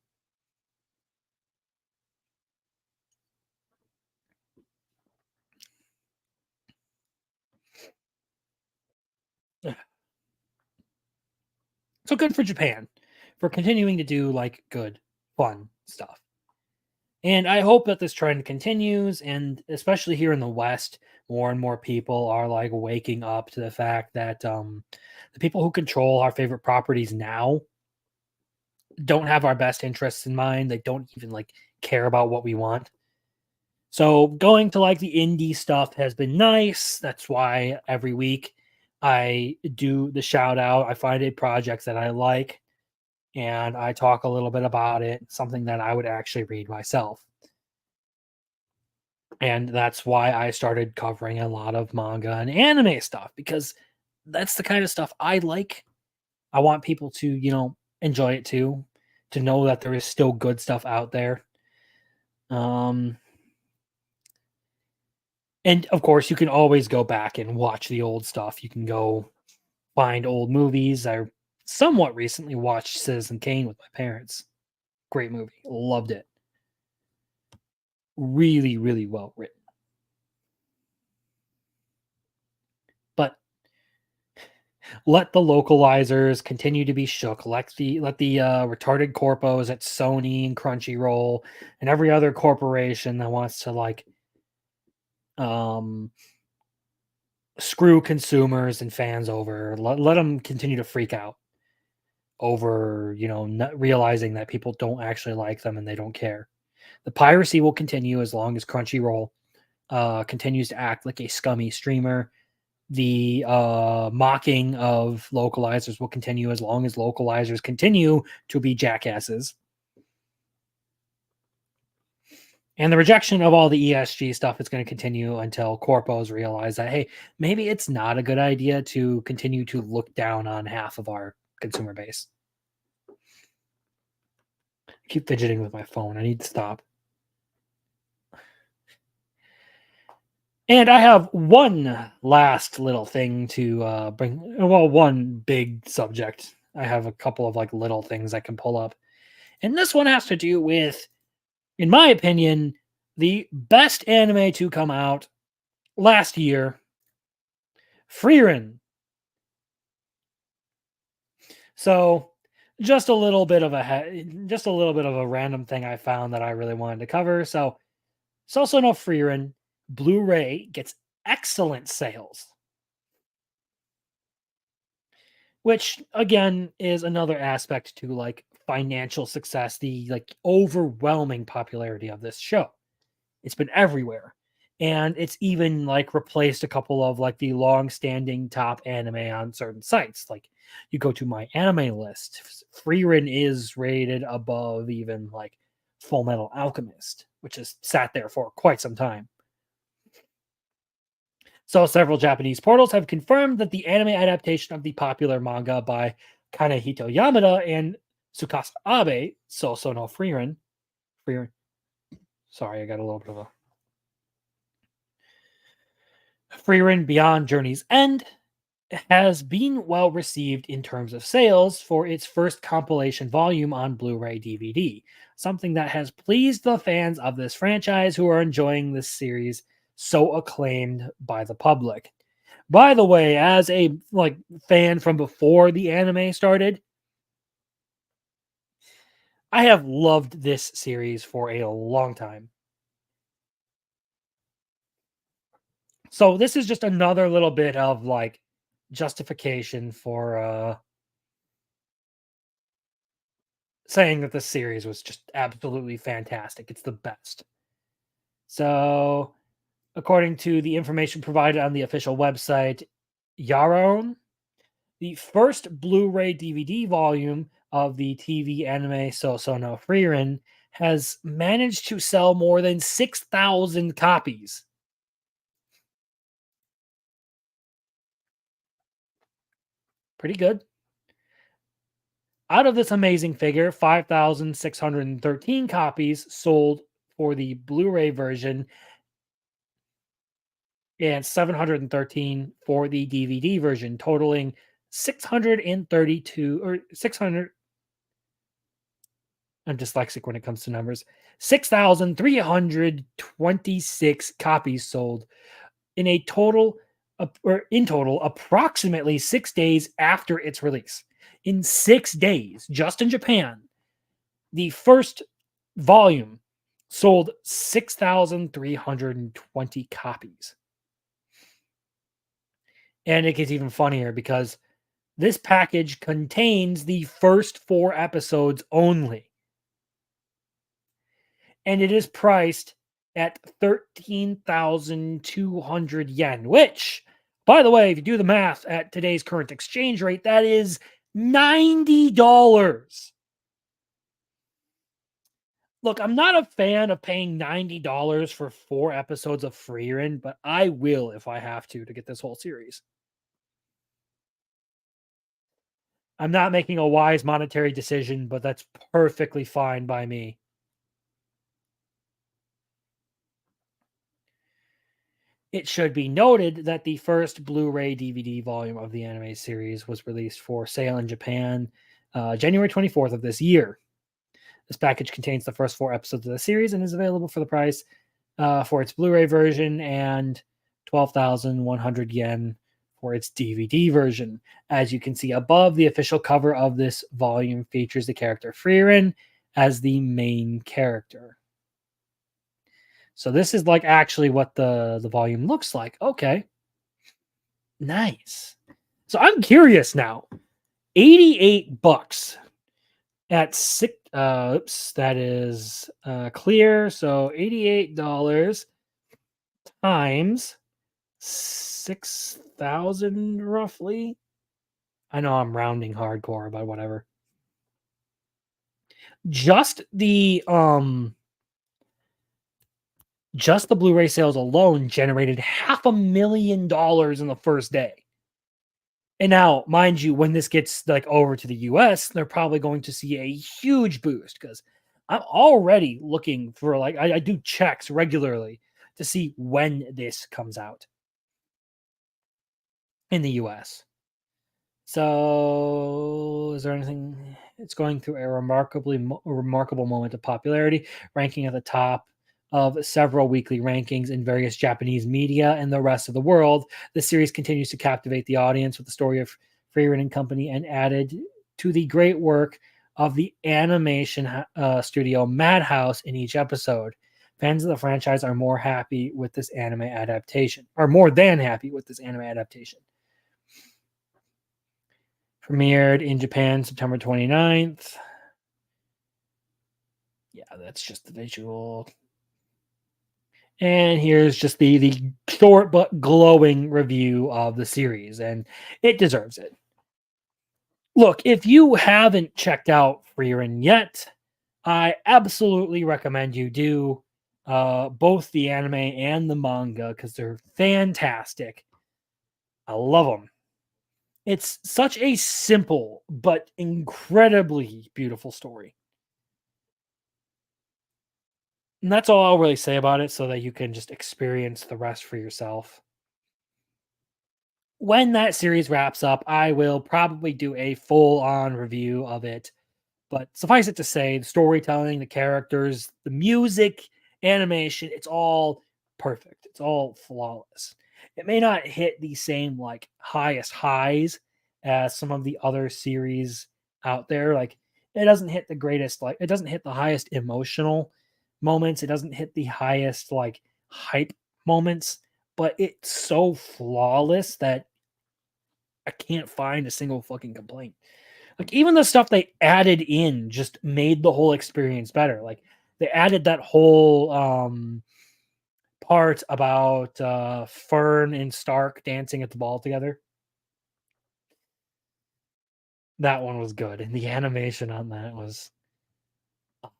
So good for Japan for continuing to do like good, fun stuff. And I hope that this trend continues, and especially here in the West, more and more people are like waking up to the fact that the people who control our favorite properties now don't have our best interests in mind. They don't even like care about what we want. So going to like the indie stuff has been nice. That's why every week I do the shout out. I find a project that I like and I talk a little bit about it, something that I would actually read myself. And that's why I started covering a lot of manga and anime stuff, because that's the kind of stuff I like. I want people to, enjoy it too, to know that there is still good stuff out there. And of course, you can always go back and watch the old stuff. You can go find old movies. I somewhat recently watched Citizen Kane with my parents. Great movie. Loved it. Really, really well written. But let the localizers continue to be shook. Let the retarded corpos at Sony and Crunchyroll and every other corporation that wants to um screw consumers and fans over. Let them continue to freak out over, not realizing that people don't actually like them and they don't care. The piracy will continue as long as Crunchyroll continues to act like a scummy streamer. The mocking of localizers will continue as long as localizers continue to be jackasses. And the rejection of all the ESG stuff is going to continue until corpos realize that, hey, maybe it's not a good idea to continue to look down on half of our consumer base. I keep fidgeting with my phone. I need to stop. And I have one last little thing to bring. Well, one big subject. I have a couple of little things I can pull up. And this one has to do with, in my opinion, the best anime to come out last year, Frieren. So, just a little bit of a random thing I found that I really wanted to cover. So, it's also no Frieren. Blu-ray gets excellent sales, which again is another aspect to financial success, the overwhelming popularity of this show. It's been everywhere. And it's even replaced a couple of the long-standing top anime on certain sites. Like you go to my anime list, Frieren is rated above even Full Metal Alchemist, which has sat there for quite some time. So several Japanese portals have confirmed that the anime adaptation of the popular manga by Kanehito Yamada and Tsukasa Abe, So no Frieren. Sorry, I got a little bit of a Frieren Beyond Journey's End has been well received in terms of sales for its first compilation volume on Blu-ray DVD, something that has pleased the fans of this franchise who are enjoying this series so acclaimed by the public. By the way, as a fan from before the anime started, I have loved this series for a long time. So this is just another little bit of justification for saying that this series was just absolutely fantastic. It's the best. So, according to the information provided on the official website, Yaron, the first Blu-ray DVD volume of the TV anime So no Frieren has managed to sell more than 6,000 copies. Pretty good. Out of this amazing figure, 5,613 copies sold for the Blu-ray version and 713 for the DVD version, totaling 632 or 600. I'm dyslexic when it comes to numbers. 6,326 copies sold in total, approximately 6 days after its release. In 6 days, just in Japan, the first volume sold 6,320 copies. And it gets even funnier because this package contains the first 4 episodes only. And it is priced at 13,200 yen, which, by the way, if you do the math at today's current exchange rate, that is $90. Look, I'm not a fan of paying $90 for 4 episodes of Frieren, but I will if I have to get this whole series. I'm not making a wise monetary decision, but that's perfectly fine by me. It should be noted that the first Blu-ray DVD volume of the anime series was released for sale in Japan January 24th of this year. This package contains the first 4 episodes of the series and is available for the price for its Blu-ray version and 12,100 yen for its DVD version. As you can see above, the official cover of this volume features the character Frieren as the main character. So this is like actually what the volume looks like. Okay. Nice. So I'm curious now. $88 at six. Oops, that is clear. So $88 times 6,000 roughly. I know I'm rounding hardcore, but whatever. Just the Blu-ray sales alone generated $500,000 in the first day. And now, mind you, when this gets like over to the US, they're probably going to see a huge boost because I'm already looking for like I do checks regularly to see when this comes out in the US. So, is there anything? It's going through a remarkable moment of popularity, ranking at the top of several weekly rankings in various Japanese media and the rest of the world. The series continues to captivate the audience with the story of Frieren and Company and added to the great work of the animation studio Madhouse in each episode. Fans of the franchise are more happy with this anime adaptation, or more than happy with this anime adaptation. Premiered in Japan September 29th. Yeah, that's just the visual. And here's just the short but glowing review of the series, and it deserves it. Look, if you haven't checked out Frieren yet, I absolutely recommend you do both the anime and the manga because they're fantastic. I love them. It's such a simple but incredibly beautiful story. And that's all I'll really say about it so that you can just experience the rest for yourself. When that series wraps up, I will probably do a full-on review of it. But suffice it to say, the storytelling, the characters, the music, animation, it's all perfect. It's all flawless. It may not hit the same like highest highs as some of the other series out there. Like it doesn't hit the greatest, like it doesn't hit the highest emotional moments. It doesn't hit the highest like hype moments, but it's so flawless that I can't find a single fucking complaint. Like even the stuff they added in just made the whole experience better. Like they added that whole part about Fern and Stark dancing at the ball together. That one was good, and the animation on that was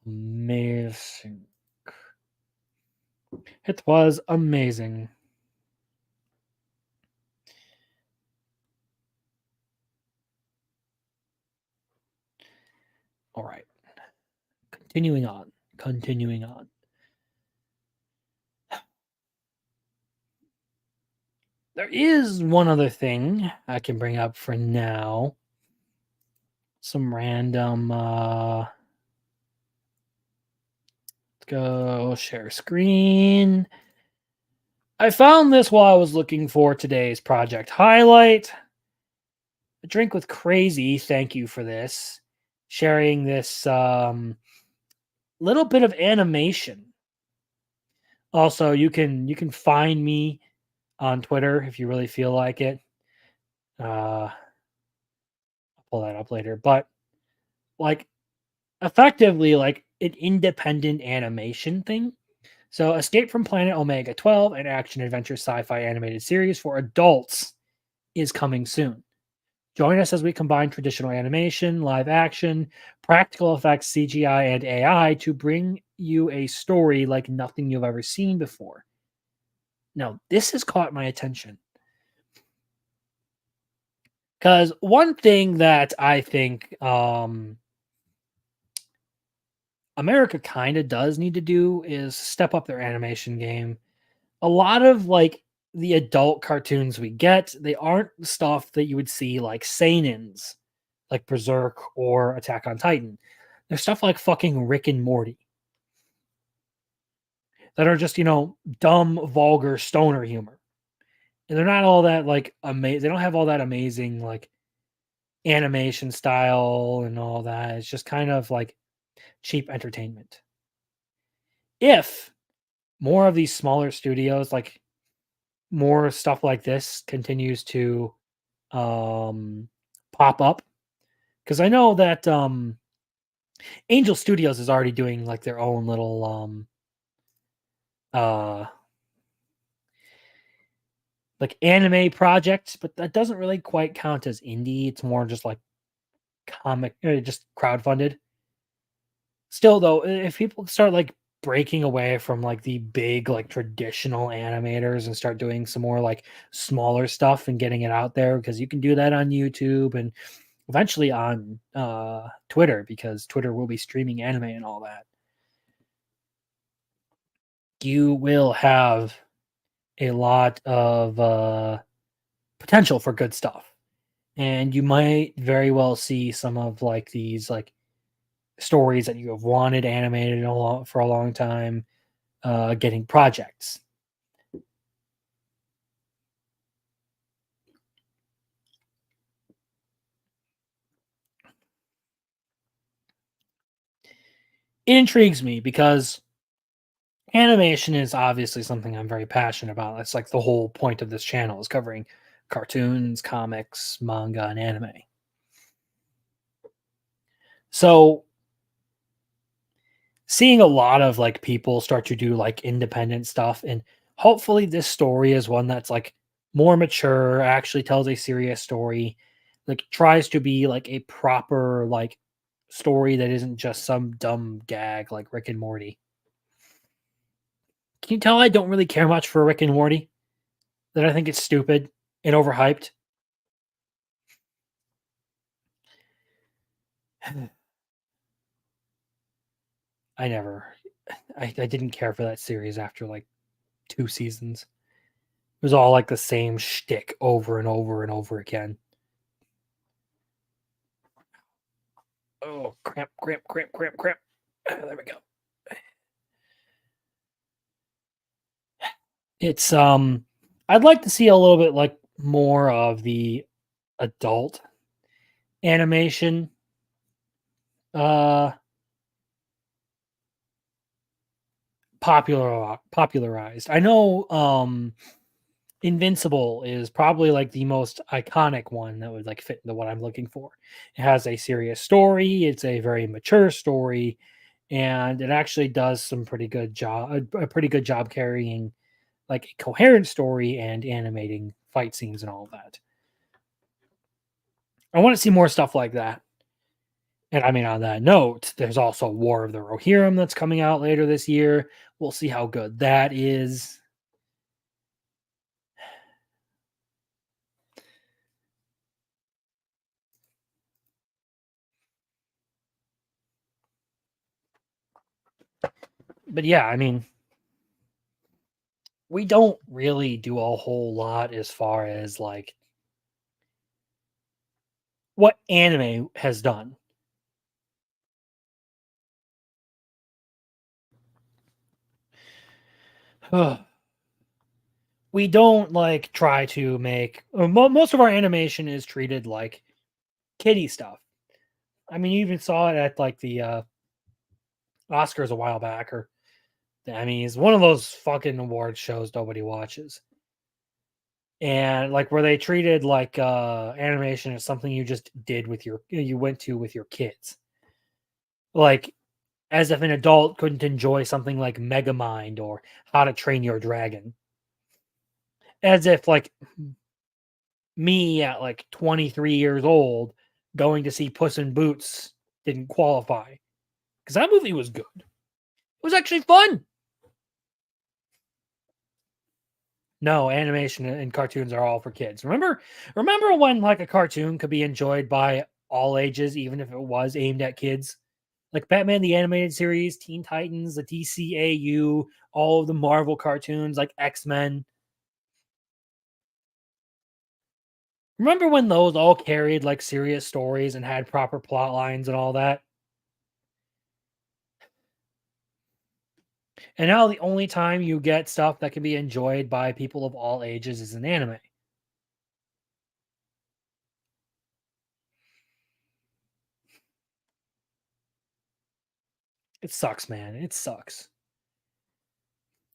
amazing. It was amazing. All right. Continuing on. There is one other thing I can bring up for now. Some random let's go share screen. I found this while I was looking for today's project highlight. A Drink with Crazy, thank you for this. Sharing this little bit of animation. Also, you can find me on Twitter if you really feel like it. I'll pull that up later. But like effectively like an independent animation thing. So Escape from Planet Omega 12, an action adventure sci-fi animated series for adults, is coming soon. Join us as we combine traditional animation, live action, practical effects, CGI, and AI to bring you a story like nothing you've ever seen before. Now, this has caught my attention. Because one thing that I think America kind of does need to do is step up their animation game. A lot of like the adult cartoons we get, they aren't stuff that you would see like seinens, like Berserk or Attack on Titan. They're stuff like fucking Rick and Morty that are just, dumb, vulgar stoner humor. And they're not all that like amazing. They don't have all that amazing like animation style and all that. It's just kind of like cheap entertainment. If more of these smaller studios, like more stuff like this continues to pop up, because I know that Angel Studios is already doing like their own little uh like anime project, but that doesn't really quite count as indie. It's more just like comic, just crowdfunded. Still though, if people start like breaking away from like the big like traditional animators and start doing some more like smaller stuff and getting it out there, because you can do that on YouTube and eventually on Twitter, because Twitter will be streaming anime and all that, you will have a lot of potential for good stuff. And you might very well see some of like these like stories that you have wanted animated for a long time getting projects. It intrigues me because animation is obviously something I'm very passionate about. That's like the whole point of this channel, is covering cartoons, comics, manga, and anime. So seeing a lot of like people start to do like independent stuff, and hopefully this story is one that's like more mature, actually tells a serious story, like tries to be like a proper like story that isn't just some dumb gag like Rick and Morty. Can you tell I don't really care much for Rick and Morty? That I think it's stupid and overhyped? I never, I didn't care for that series after like 2 seasons. It was all like the same shtick over and over and over again. Oh, cramp, cramp, cramp, cramp, cramp. There we go. It's I'd like to see a little bit like more of the adult animation uh popularized. I know Invincible is probably like the most iconic one that would like fit into what I'm looking for. It has a serious story, it's a very mature story, and it actually does some pretty good job a pretty good job carrying like a coherent story and animating fight scenes and all of that. I want to see more stuff like that. And I mean, on that note, there's also War of the Rohirrim that's coming out later this year. We'll see how good that is. But yeah, I mean, we don't really do a whole lot as far as like what anime has done. We don't like try to make most of our animation is treated like kiddie stuff. I mean, you even saw it at like the Oscars a while back, or the Emmys, one of those fucking award shows nobody watches. And like where they treated like animation as something you just did with you went to with your kids. Like as if an adult couldn't enjoy something like Megamind or How to Train Your Dragon. As if like me at like 23 years old going to see Puss in Boots didn't qualify. Because that movie was good. It was actually fun. No, animation and cartoons are all for kids. Remember when like a cartoon could be enjoyed by all ages, even if it was aimed at kids? Like Batman the Animated Series, Teen Titans, the DCAU, all of the Marvel cartoons, like X-Men. Remember when those all carried like serious stories and had proper plot lines and all that? And now the only time you get stuff that can be enjoyed by people of all ages is an anime. It sucks, man. It sucks.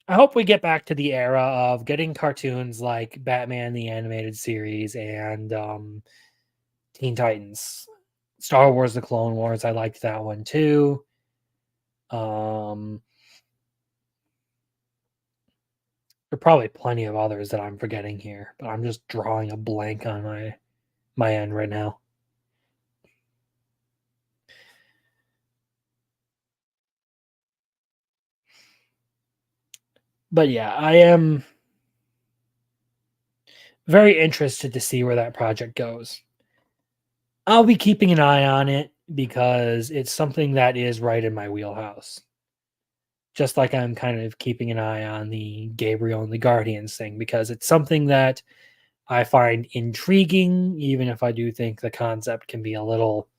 I hope we get back to the era of getting cartoons like Batman the Animated Series and Teen Titans. Star Wars The Clone Wars, I liked that one too. There are probably plenty of others that I'm forgetting here, but I'm just drawing a blank on my end right now. But yeah, I am very interested to see where that project goes. I'll be keeping an eye on it because it's something that is right in my wheelhouse. Just like I'm kind of keeping an eye on the Gabriel and the Guardians thing because it's something that I find intriguing, even if I do think the concept can be a little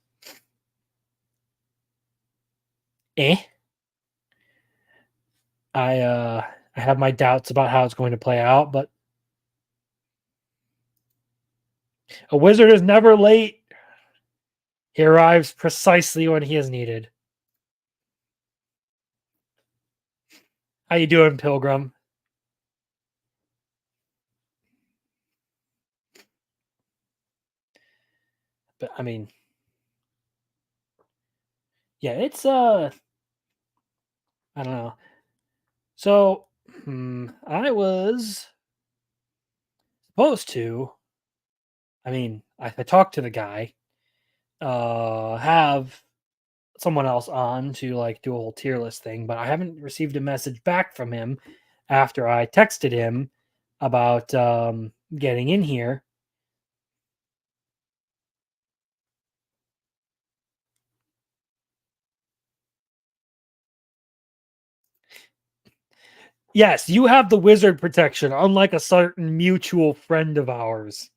eh. I have my doubts about how it's going to play out, but a wizard is never late. He arrives precisely when he is needed. How you doing, Pilgrim? But I mean, yeah, it's I don't know. So, I was supposed to. I mean, I talked to the guy. Have someone else on to like do a whole tier list thing, but I haven't received a message back from him after I texted him about getting in here. Yes, you have the wizard protection, unlike a certain mutual friend of ours.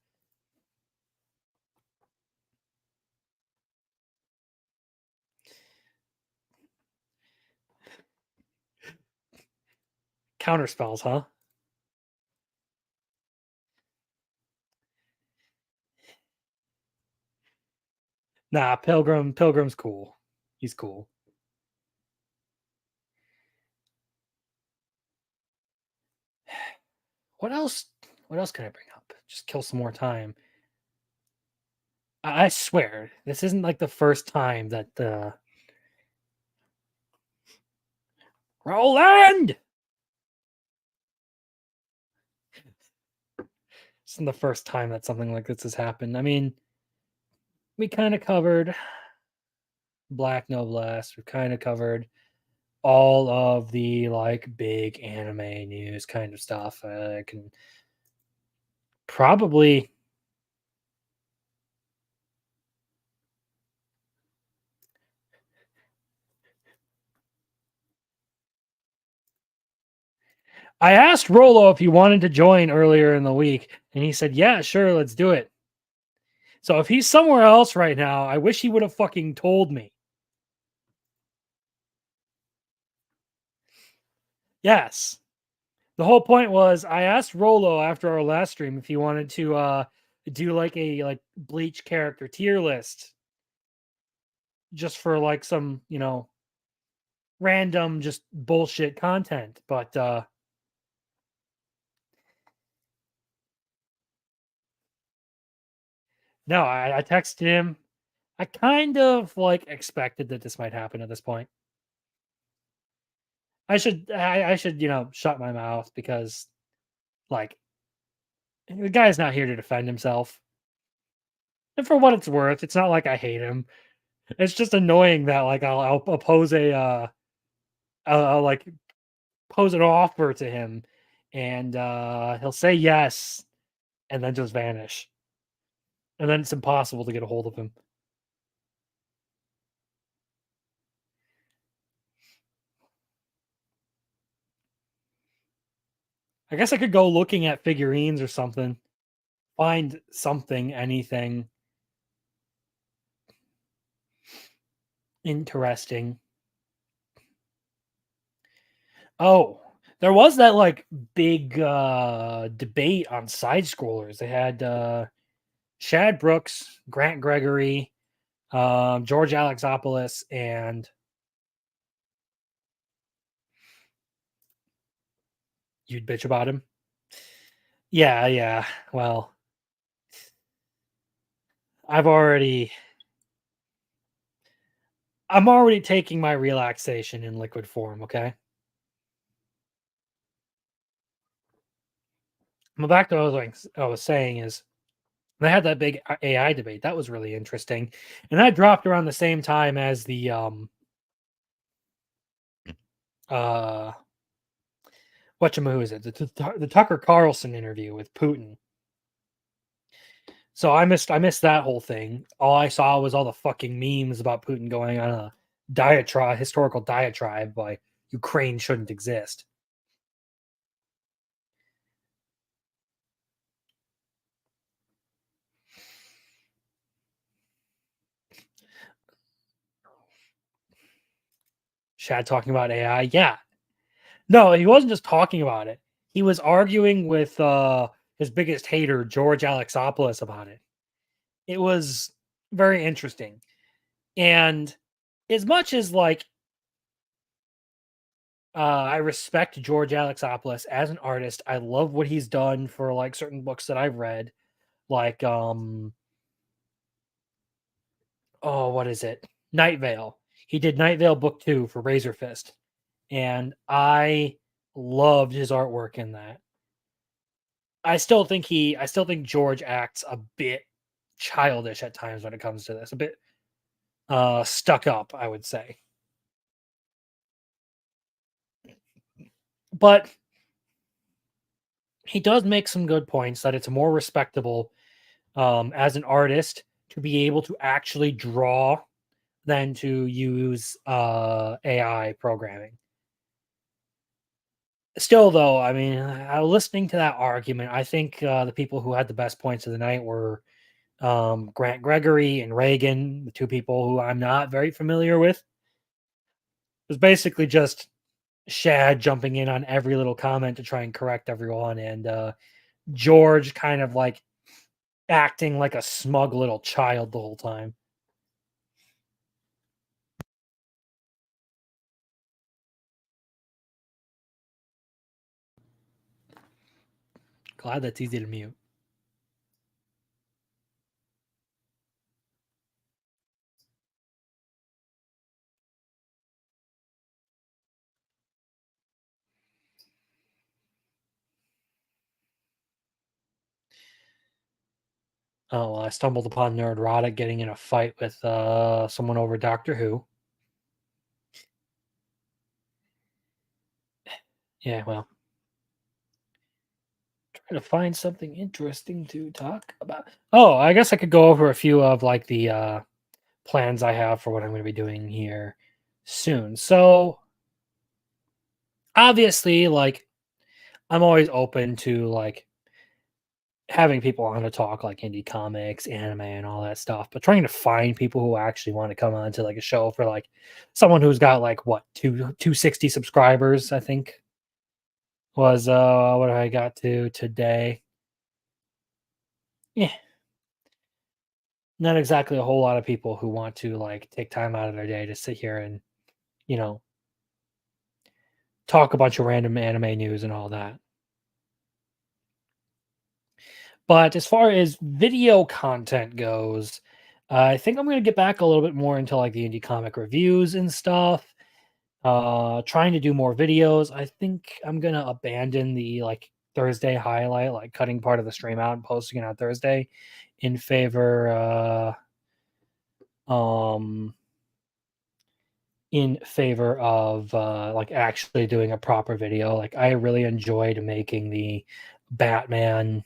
Counter spells, huh? Nah, Pilgrim's cool. He's cool. What else? What else can I bring up? Just kill some more time. I swear, this isn't like the first time that Roland. This isn't the first time that something like this has happened. I mean, we kind of covered Black Noblesse. We've kind of covered all of the like big anime news kind of stuff. I can probably I asked Rolo if he wanted to join earlier in the week, and he said, "Yeah, sure, let's do it." So if he's somewhere else right now, I wish he would have fucking told me. Yes. The whole point was I asked Rolo after our last stream if he wanted to do like a like Bleach character tier list just for like some, random just bullshit content. But no, I texted him. I kind of like expected that this might happen at this point. I should, shut my mouth because like the guy's not here to defend himself. And for what it's worth, it's not like I hate him. It's just annoying that like I'll oppose I'll like pose an offer to him and he'll say yes and then just vanish. And then it's impossible to get a hold of him. I guess I could go looking at figurines or something. find something, anything interesting. Oh, there was that like big debate on side scrollers. They had Shad Brooks, Grant Gregory, George Alexopoulos, and you'd bitch about him. Yeah, yeah. Well, I'm already taking my relaxation in liquid form, okay? But back to what I was saying is they had that big AI debate. That was really interesting. And that dropped around the same time as the uh who is it? The Tucker Carlson interview with Putin. So I missed that whole thing. All I saw was all the fucking memes about Putin going on a historical diatribe by Ukraine shouldn't exist. Shad talking about AI. Yeah. No, he wasn't just talking about it. He was arguing with his biggest hater, George Alexopoulos, about it. It was very interesting. And as much as like I respect George Alexopoulos as an artist, I love what he's done for like certain books that I've read. Like oh, what is it? Night Vale. He did Night Vale book 2 for Razor Fist. And I loved his artwork in that. I still think George acts a bit childish at times when it comes to this. A bit stuck up, I would say. But he does make some good points that it's more respectable as an artist to be able to actually draw than to use AI programming. Still, though, I mean, listening to that argument, I think the people who had the best points of the night were Grant Gregory and Reagan, the two people who I'm not very familiar with. It was basically just Shad jumping in on every little comment to try and correct everyone, and George kind of like acting like a smug little child the whole time. Glad that's easy to mute. Oh, well, I stumbled upon Nerdrotic getting in a fight with someone over Doctor Who. Yeah, well, trying to find something interesting to talk about. Oh, I guess I could go over a few of like the plans I have for what I'm going to be doing here soon. So, obviously, like I'm always open to like having people on to talk like indie comics, anime, and all that stuff, but trying to find people who actually want to come on to like a show for like someone who's got like what 260 subscribers, I think was what I got to today. Yeah, not exactly a whole lot of people who want to like take time out of their day to sit here and you know talk a bunch of random anime news and all that. But as far as video content goes, I think I'm going to get back a little bit more into like the indie comic reviews and stuff. Trying to do more videos. I think I'm going to abandon the like Thursday highlight, like cutting part of the stream out and posting it on Thursday in favor of like actually doing a proper video. Like I really enjoyed making the Batman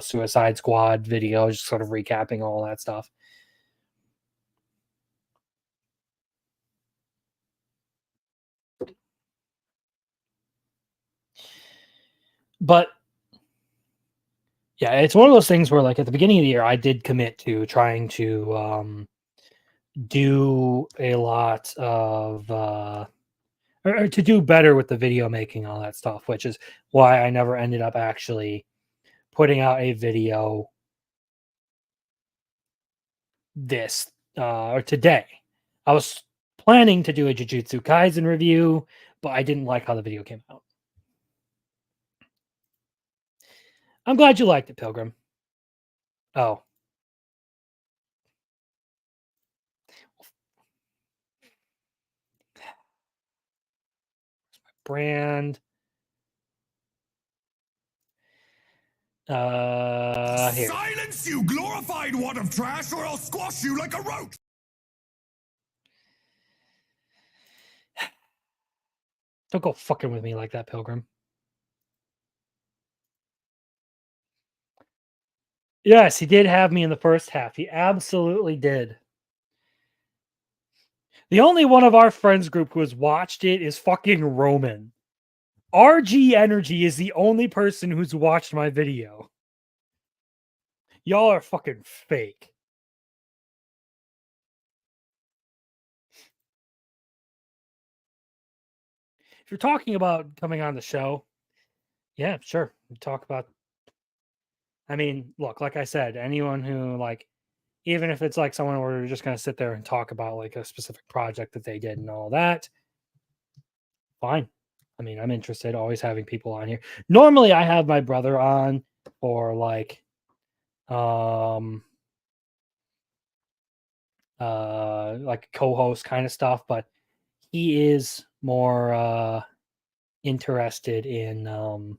Suicide Squad video, just sort of recapping all that stuff. But Yeah, it's one of those things where, like, at the beginning of the year, I did commit to trying to do a lot of or to do better with the video making, all that stuff, which is why I never ended up actually putting out a video this or today. I was planning to do a Jujutsu Kaisen review, but I didn't like how the video came out. I'm glad you liked it, Pilgrim. Oh, brand. Here. Silence, you glorified wad of trash, or I'll squash you like a roach! Don't go fucking with me like that, Pilgrim. Yes, he did have me in the first half. He absolutely did. The only one of our friends group who has watched it is fucking Roman. RG Energy is the only person who's watched my video. Y'all are fucking fake. If you're talking about coming on the show, yeah, sure. We talk about. I mean, look, like I said, anyone who like, even if it's like someone where we're just gonna sit there and talk about like a specific project that they did and all that, fine. I mean, I'm interested. Always having people on here. Normally, I have my brother on for like co-host kind of stuff, but he is more interested in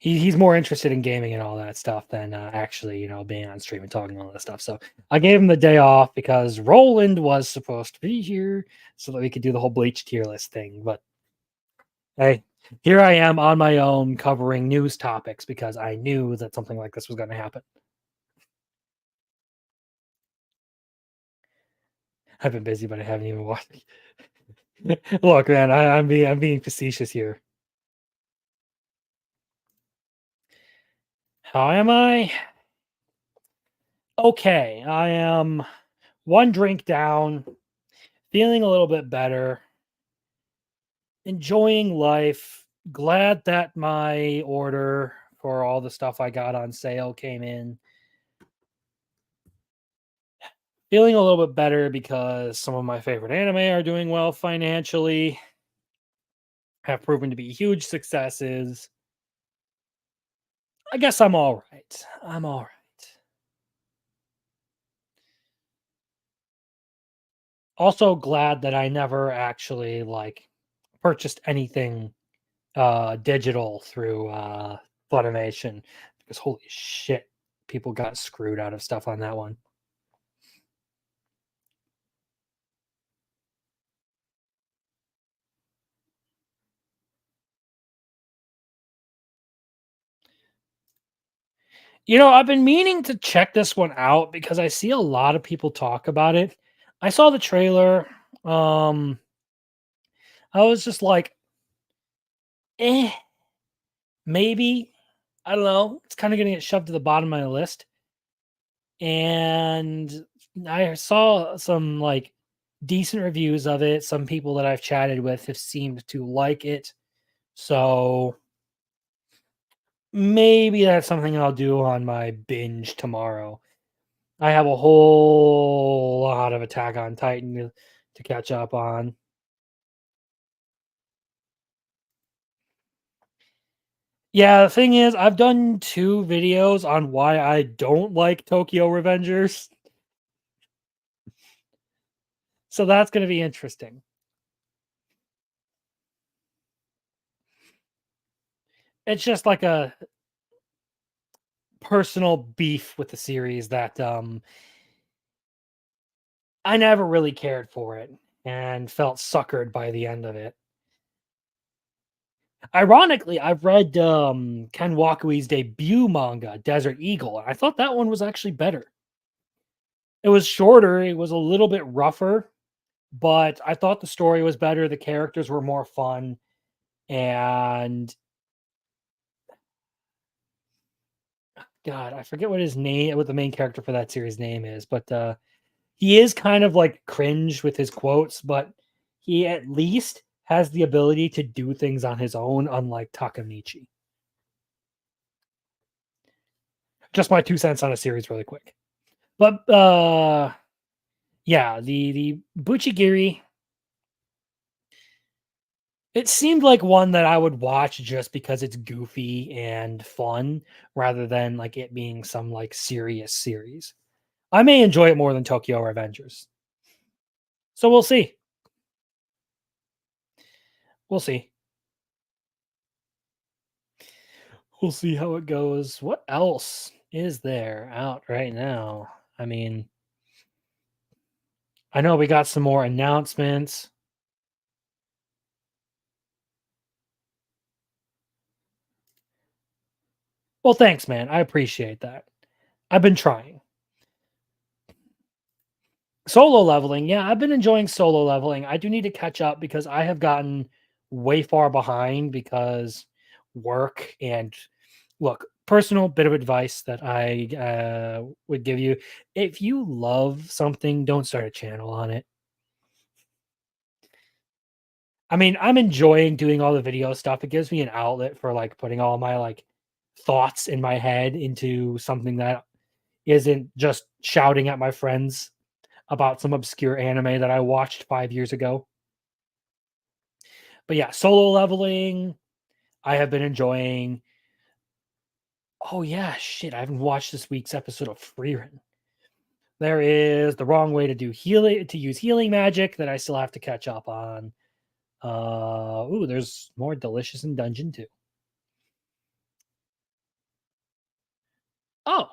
he's more interested in gaming and all that stuff than actually, being on stream and talking all that stuff. So I gave him the day off because Roland was supposed to be here so that we could do the whole Bleach tier list thing. But hey, here I am on my own covering news topics because I knew that something like this was going to happen. I've been busy, but I haven't even watched. Look, man, I'm being facetious here. How am I? Okay, I am one drink down, feeling a little bit better, enjoying life. Glad that my order for all the stuff I got on sale came in. Feeling a little bit better because some of my favorite anime are doing well financially, have proven to be huge successes. I guess I'm all right. I'm all right. Also glad that I never actually like purchased anything digital through Funimation because holy shit, people got screwed out of stuff on that one. I've been meaning to check this one out because I see a lot of people talk about it. I saw the trailer. I was just like, maybe. I don't know. It's kind of going to get shoved to the bottom of my list. And I saw some like decent reviews of it. Some people that I've chatted with have seemed to like it. So maybe that's something I'll do on my binge tomorrow. I have a whole lot of Attack on Titan to catch up on. Yeah, the thing is, I've done 2 videos on why I don't like Tokyo Revengers. So that's going to be interesting. It's just like a personal beef with the series that I never really cared for it and felt suckered by the end of it. Ironically, I've read Ken Wakui's debut manga, Desert Eagle, and I thought that one was actually better. It was shorter, it was a little bit rougher, but I thought the story was better, the characters were more fun, and God, I forget what the main character for that series name is, but he is kind of like cringe with his quotes, but he at least has the ability to do things on his own, unlike Takamichi. Just my 2 cents on a series, really quick. But yeah, the Buchigiri. It seemed like one that I would watch just because it's goofy and fun, rather than like it being some like serious series. I may enjoy it more than Tokyo Revengers. So we'll see. We'll see. We'll see how it goes. What else is there out right now? I mean, I know we got some more announcements. Well, thanks, man. I appreciate that. I've been trying. Solo leveling. Yeah, I've been enjoying solo leveling. I do need to catch up because I have gotten way far behind because work and look, personal bit of advice that I would give you: if you love something, don't start a channel on it. I mean, I'm enjoying doing all the video stuff. It gives me an outlet for like putting all my like thoughts in my head into something that isn't just shouting at my friends about some obscure anime that I watched 5 years ago. But yeah, solo leveling, I have been enjoying. Oh yeah, shit! I haven't watched this week's episode of Frieren. There is the wrong way to do healing to use healing magic that I still have to catch up on. Ooh, there's more delicious in Dungeon 2. Oh,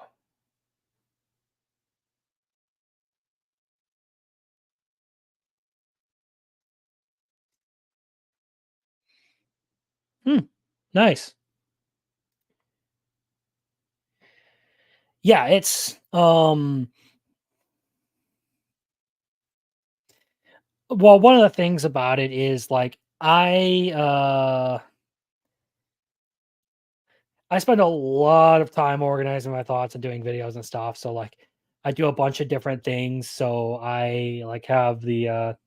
hmm, nice. Yeah, it's well, one of the things about it is like I spend a lot of time organizing my thoughts and doing videos and stuff. So like I do a bunch of different things. So I like have the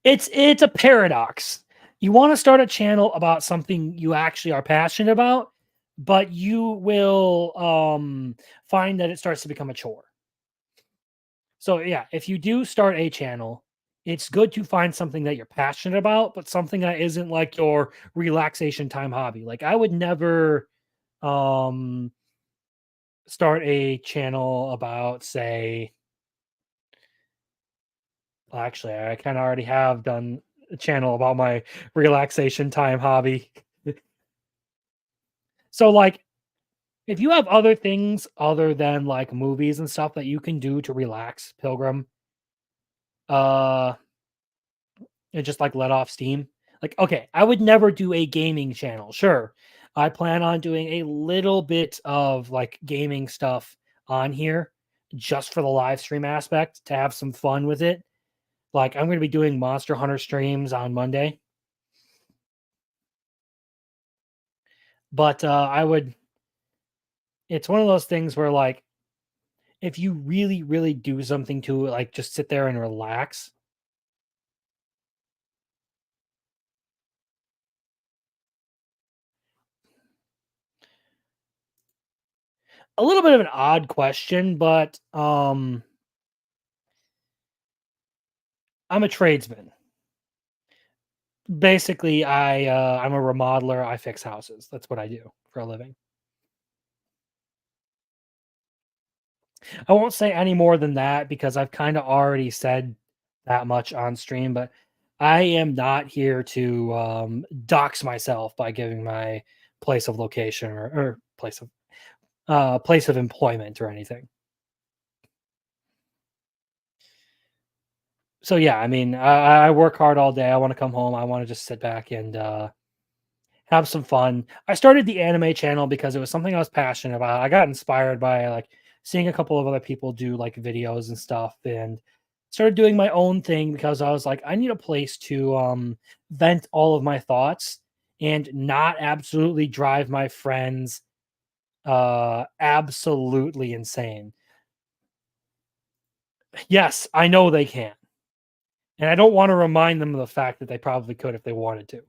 it's a paradox. You want to start a channel about something you actually are passionate about, but you will find that it starts to become a chore. So yeah, if you do start a channel, it's good to find something that you're passionate about, but something that isn't like your relaxation time hobby. Like I would never um start a channel about say well, actually I kind of already have done a channel about my relaxation time hobby. So like if you have other things other than like movies and stuff that you can do to relax, Pilgrim, uh and just like let off steam. Like, okay, I would never do a gaming channel. Sure. I plan on doing a little bit of like gaming stuff on here just for the live stream aspect to have some fun with it. Like, I'm going to be doing Monster Hunter streams on Monday. But it's one of those things where, like, if you really, really do something to like just sit there and relax, a little bit of an odd question, but I'm a tradesman. Basically, I'm a remodeler. I fix houses. That's what I do for a living. I won't say any more than that because I've kind of already said that much on stream, but I am not here to dox myself by giving my place of location or place of employment or anything. So yeah, I mean, I work hard all day. I want to come home. I want to just sit back and have some fun. I started the anime channel because it was something I was passionate about. I got inspired by like seeing a couple of other people do like videos and stuff and started doing my own thing because I was like, I need a place to vent all of my thoughts and not absolutely drive my friends absolutely insane. Yes, I know they can. And I don't want to remind them of the fact that they probably could if they wanted to.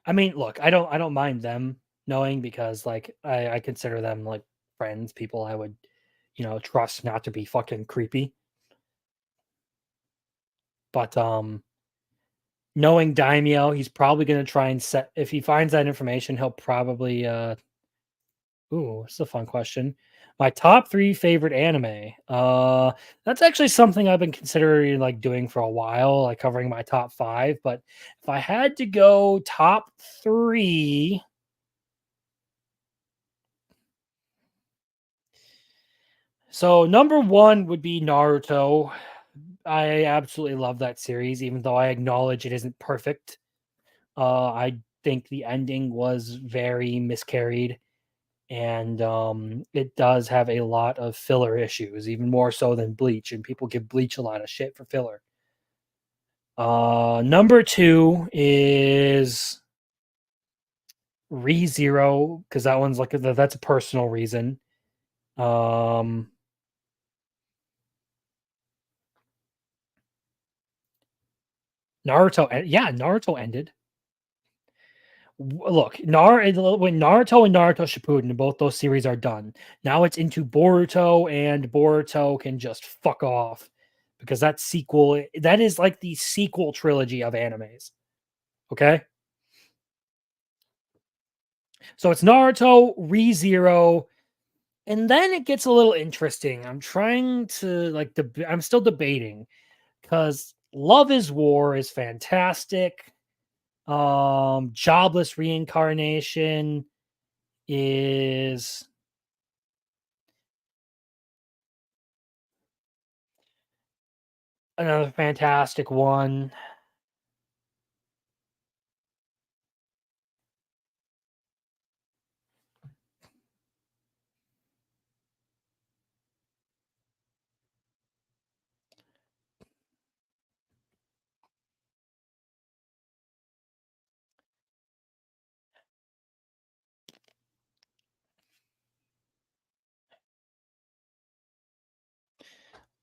I mean, look, I don't mind them knowing because like I consider them like friends, people I would, trust not to be fucking creepy. But knowing Daimyo, he's probably gonna try and set if he finds that information, he'll probably ooh, this is a fun question. My top 3 favorite anime. That's actually something I've been considering like doing for a while, like covering my top 5, but if I had to go top 3, so number 1 would be Naruto. I absolutely love that series, even though I acknowledge it isn't perfect. I think the ending was very miscarried, and it does have a lot of filler issues, even more so than Bleach, and people give Bleach a lot of shit for filler. Number 2 is ReZero because that one's like that's a personal reason. Um, Naruto, yeah, Naruto ended. Look, when Naruto and Naruto Shippuden, both those series are done. Now it's into Boruto, and Boruto can just fuck off because that is like the sequel trilogy of animes. Okay, so it's Naruto, ReZero, and then it gets a little interesting. I'm trying to like I'm still debating because Love is War is fantastic. Jobless Reincarnation is another fantastic one.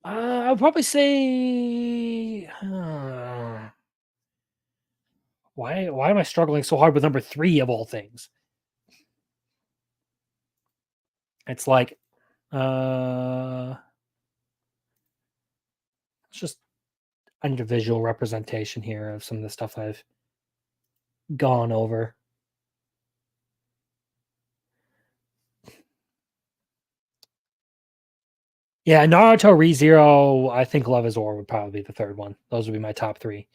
I would probably say why am I struggling so hard with number 3 of all things? It's like it's just I need a visual representation here of some of the stuff I've gone over. Yeah, Naruto, ReZero, I think Love is War would probably be the third one. Those would be my top 3.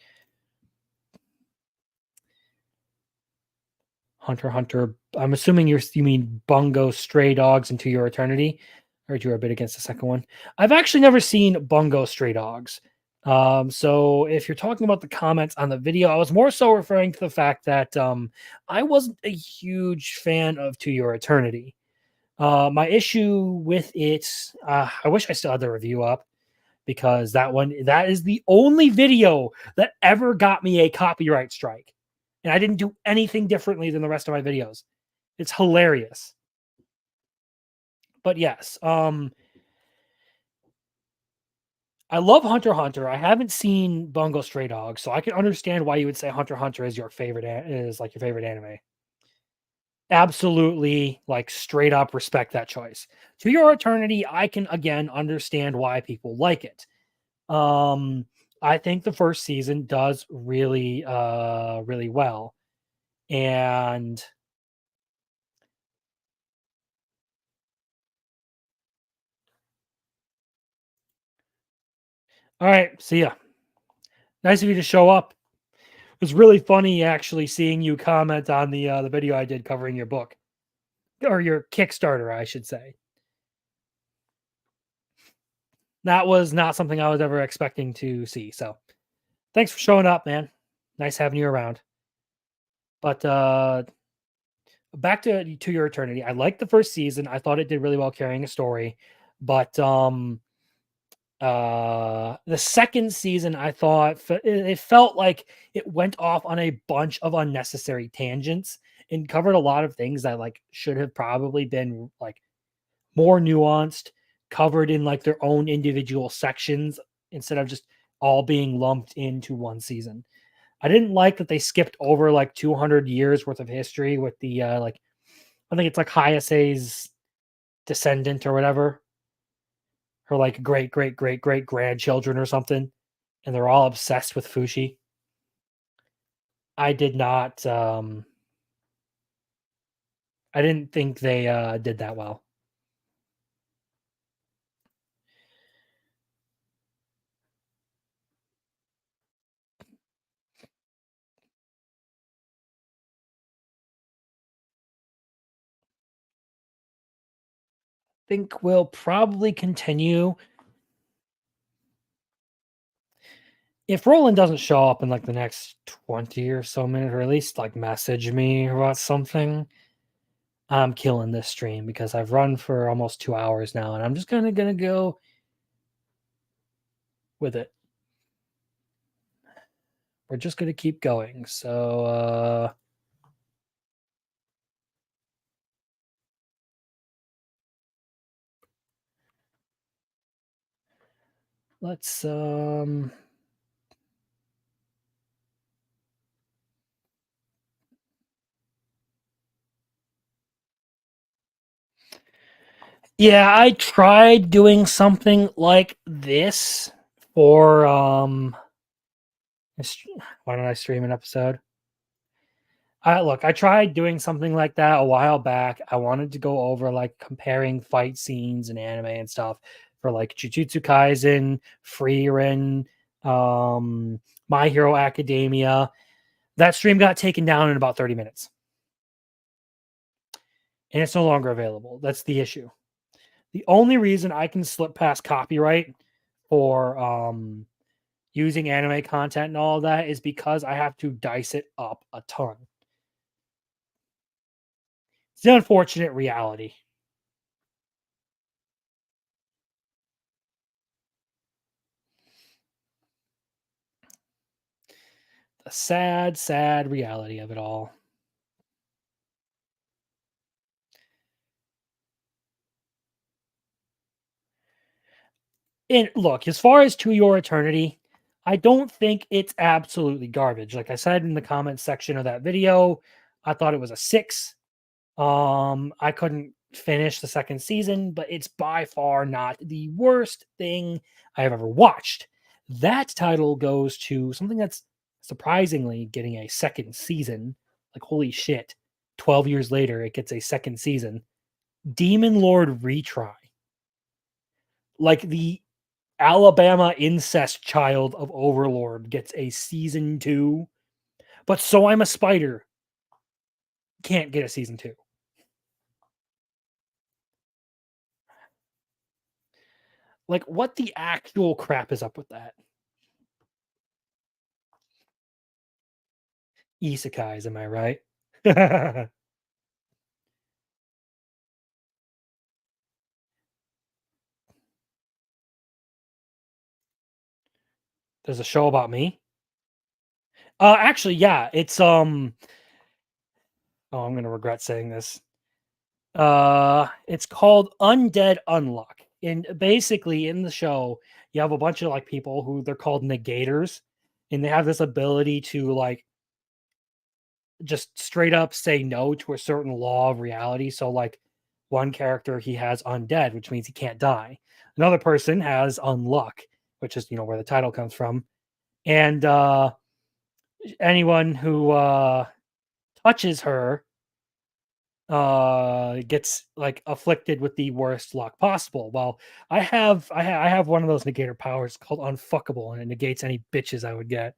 Hunter x Hunter. I'm assuming you mean Bungo, Stray Dogs, and To Your Eternity, or you were a bit against the second one. I've actually never seen Bungo, Stray Dogs. So if you're talking about the comments on the video, I was more so referring to the fact that I wasn't a huge fan of To Your Eternity. My issue with it, I wish I still had the review up because that is the only video that ever got me a copyright strike. And I didn't do anything differently than the rest of my videos. It's hilarious. But yes, I love Hunter x Hunter. I haven't seen Bungo Stray Dogs, so I can understand why you would say Hunter x Hunter is your favorite is like your favorite anime. Absolutely, like straight up respect that choice. To Your Eternity, I can again understand why people like it. I think the first season does really really well. And all right, see ya. Nice of you to show up. It was really funny actually seeing you comment on the video I did covering your book or your Kickstarter, I should say. That was not something I was ever expecting to see. So, thanks for showing up, man. Nice having you around. But back to Your Eternity. I liked the first season. I thought it did really well carrying a story, but the second season I thought it felt like it went off on a bunch of unnecessary tangents and covered a lot of things that like should have probably been like more nuanced, covered in like their own individual sections instead of just all being lumped into one season. I didn't like that they skipped over like 200 years worth of history with the like I think it's like Hayase's descendant or whatever, her like great great great great grandchildren or something, and they're all obsessed with Fushi. I did not. I didn't think they did that well. Think we'll probably continue. If Roland doesn't show up in like the next 20 or so minutes, or at least like message me about something, I'm killing this stream because I've run for almost 2 hours now, and I'm just gonna go with it. We're just gonna keep going. So let's yeah, I tried doing something like this for why don't I stream an episode? I tried doing something like that a while back. I wanted to go over like comparing fight scenes and anime and stuff for like Jujutsu Kaisen, Frieren, My Hero Academia. That stream got taken down in about 30 minutes. And it's no longer available. That's the issue. The only reason I can slip past copyright for using anime content and all of that is because I have to dice it up a ton. It's the unfortunate reality. The sad, sad reality of it all. And look, as far as To Your Eternity, I don't think it's absolutely garbage. Like I said in the comments section of that video, I thought it was a 6. I couldn't finish the second season, but it's by far not the worst thing I have ever watched. That title goes to something that's surprisingly getting a second season. Like, holy shit. 12 years later, it gets a second season. Demon Lord Retry. Like the Alabama incest child of Overlord gets a season 2. But So I'm a Spider can't get a season 2. Like, what the actual crap is up with that? Isekais, am I right? There's a show about me. Actually, yeah, it's oh, I'm gonna regret saying this. It's called Undead Unluck, and basically in the show, you have a bunch of like people who they're called negators, and they have this ability to like just straight up say no to a certain law of reality. So, like, one character he has undead, which means he can't die. Another person has unluck, which is where the title comes from, and anyone who touches her gets like afflicted with the worst luck possible. Well, I have one of those negator powers called unfuckable, and it negates any bitches I would get.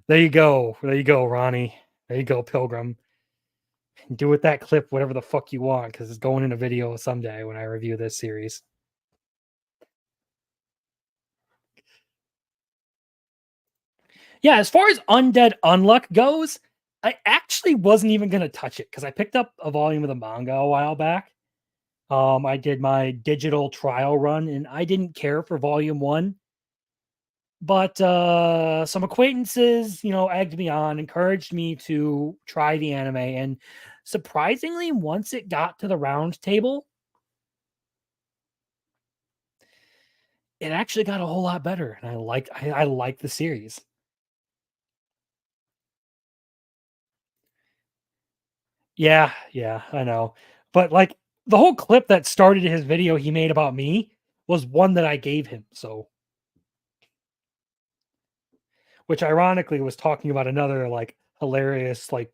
There you go, Ronnie. There you go, Pilgrim. Do with that clip whatever the fuck you want, because it's going in a video someday when I review this series. Yeah, as far as Undead Unluck goes, I actually wasn't even gonna touch it because I picked up a volume of the manga a while back. I did my digital trial run, and I didn't care for volume one, but some acquaintances, egged me on, encouraged me to try the anime, and surprisingly, once it got to the round table, it actually got a whole lot better, and I like the series. Yeah, yeah, I know. But like the whole clip that started his video he made about me was one that I gave him. So, which ironically was talking about another like hilarious like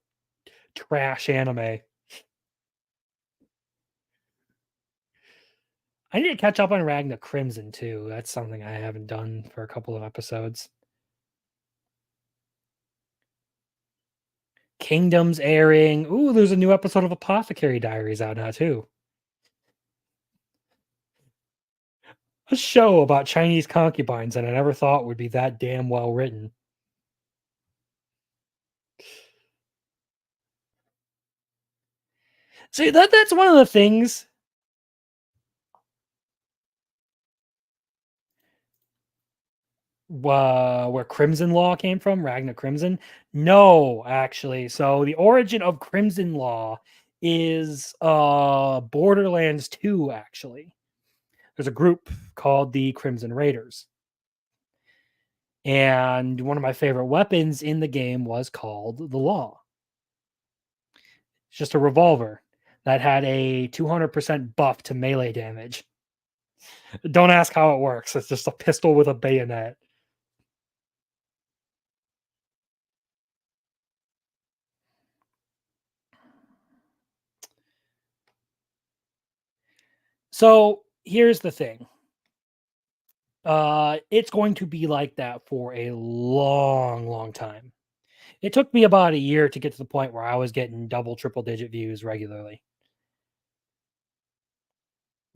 trash anime. I need to catch up on Ragna Crimson too. That's something I haven't done for a couple of episodes. Kingdom's airing. Ooh, there's a new episode of Apothecary Diaries out now too. A show about Chinese concubines that I never thought would be that damn well written. See, that's one of the things. Where Crimson Law came from, Ragna Crimson? No, actually. So the origin of Crimson Law is Borderlands 2, actually. There's a group called the Crimson Raiders. And one of my favorite weapons in the game was called the Law. It's just a revolver that had a 200% buff to melee damage. Don't ask how it works. It's just a pistol with a bayonet. So here's the thing. It's going to be like that for a long, long time. It took me about a year to get to the point where I was getting double, triple digit views regularly.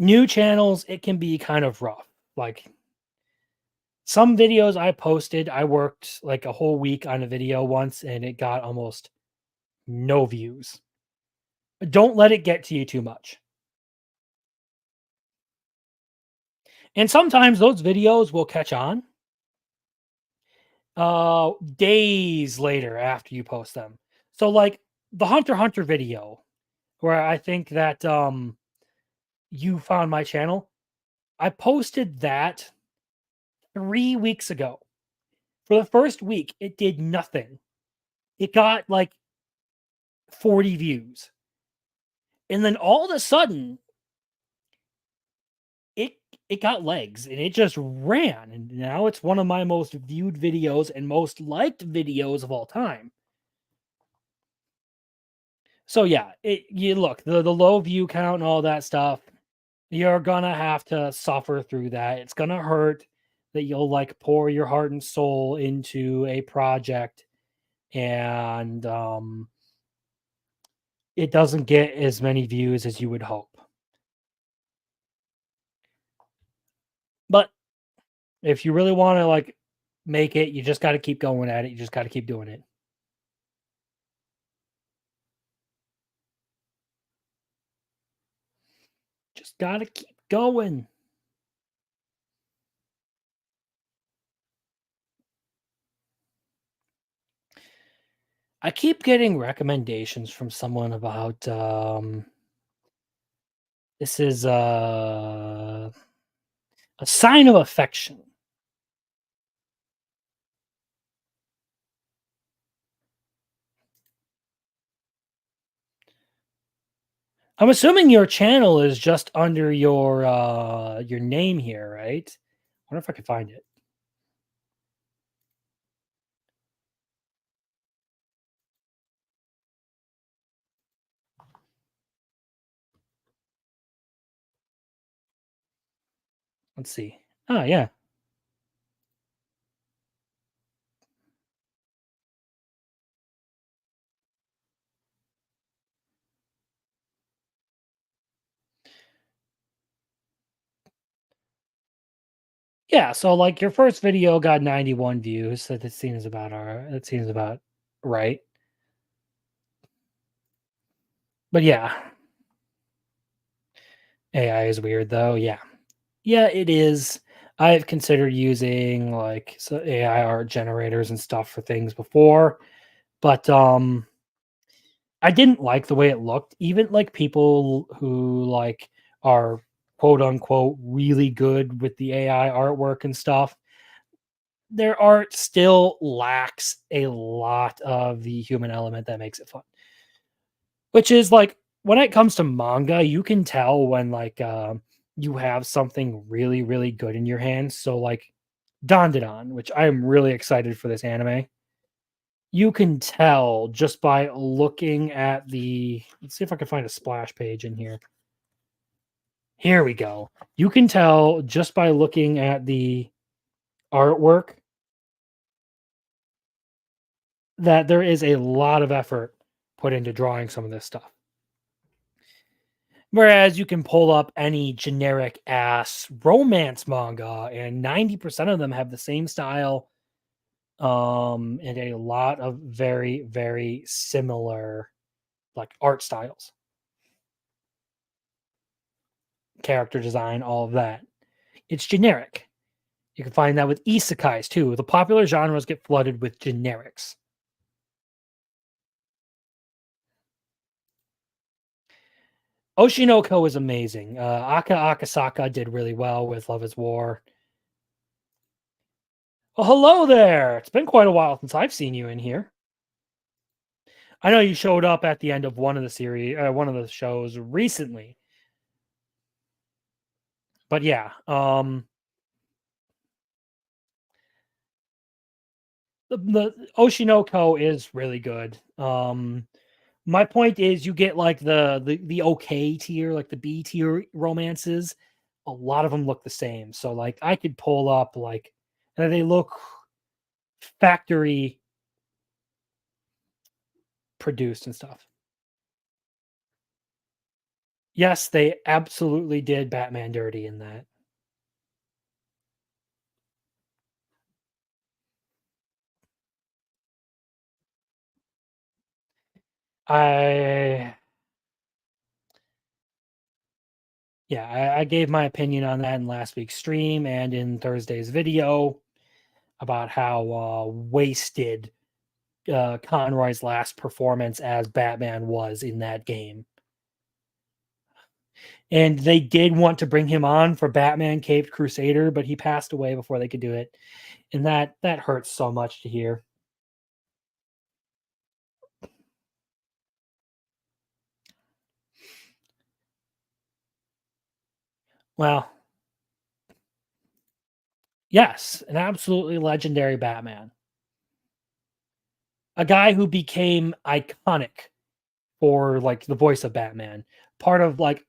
New channels, it can be kind of rough. Like some videos I posted, I worked like a whole week on a video once and it got almost no views. Don't let it get to you too much. And sometimes those videos will catch on days later after you post them. So like the Hunter x Hunter video where I think that you found my channel. I posted that 3 weeks ago. For the first week, it did nothing. It got like 40 views. And then all of a sudden, it it got legs and it just ran. And now it's one of my most viewed videos and most liked videos of all time. So yeah, you look, the low view count and all that stuff, you're gonna have to suffer through that. It's gonna hurt that you'll like pour your heart and soul into a project and it doesn't get as many views as you would hope. But if you really want to like make it, you just got to keep going at it. You just got to keep doing it. Just got to keep going. I keep getting recommendations from someone about this is a sign of affection. I'm assuming your channel is just under your name here, right? I wonder if I can find it. Let's see. Oh yeah. Yeah, so like your first video got 91 views. So that seems about right. But yeah, AI is weird though. Yeah. Yeah, it is. I've considered using like AI art generators and stuff for things before, but I didn't like the way it looked. Even like people who like are quote unquote really good with the AI artwork and stuff, their art still lacks a lot of the human element that makes it fun. Which is like when it comes to manga, you can tell when like you have something really, really good in your hands. So like Dandadan, which I am really excited for this anime. You can tell just by looking at the, let's see if I can find a splash page in here. Here we go. You can tell just by looking at the artwork that there is a lot of effort put into drawing some of this stuff. Whereas you can pull up any generic ass romance manga and 90% of them have the same style, and a lot of very, very similar like art styles, character design, all of that. It's generic. You can find that with isekais too. The popular genres get flooded with generics. Oshinoko is amazing. Aka Akasaka did really well with Love is War. Well, hello there. It's been quite a while since I've seen you in here. I know you showed up at the end of one of the shows recently. But yeah, the Oshinoko is really good. My point is, you get like the okay tier, like the B tier romances. A lot of them look the same. So like I could pull up like, and they look factory produced and stuff. Yes, they absolutely did Batman dirty in that. I Yeah, I gave my opinion on that in last week's stream and in Thursday's video about how wasted Conroy's last performance as Batman was in that game. And they did want to bring him on for Batman Caped Crusader, but he passed away before they could do it. And that hurts so much to hear. Well, yes, an absolutely legendary Batman. A guy who became iconic for like the voice of Batman. Part of like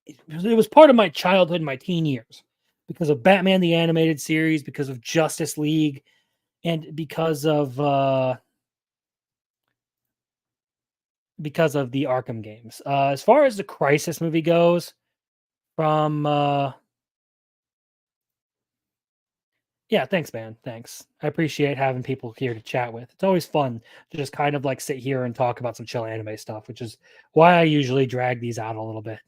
it was part of my childhood, my teen years, because of Batman the animated series, because of Justice League, and because of the Arkham games. As far as the Crisis movie goes, from yeah, thanks, man. Thanks. I appreciate having people here to chat with. It's always fun to just kind of like sit here and talk about some chill anime stuff, which is why I usually drag these out a little bit.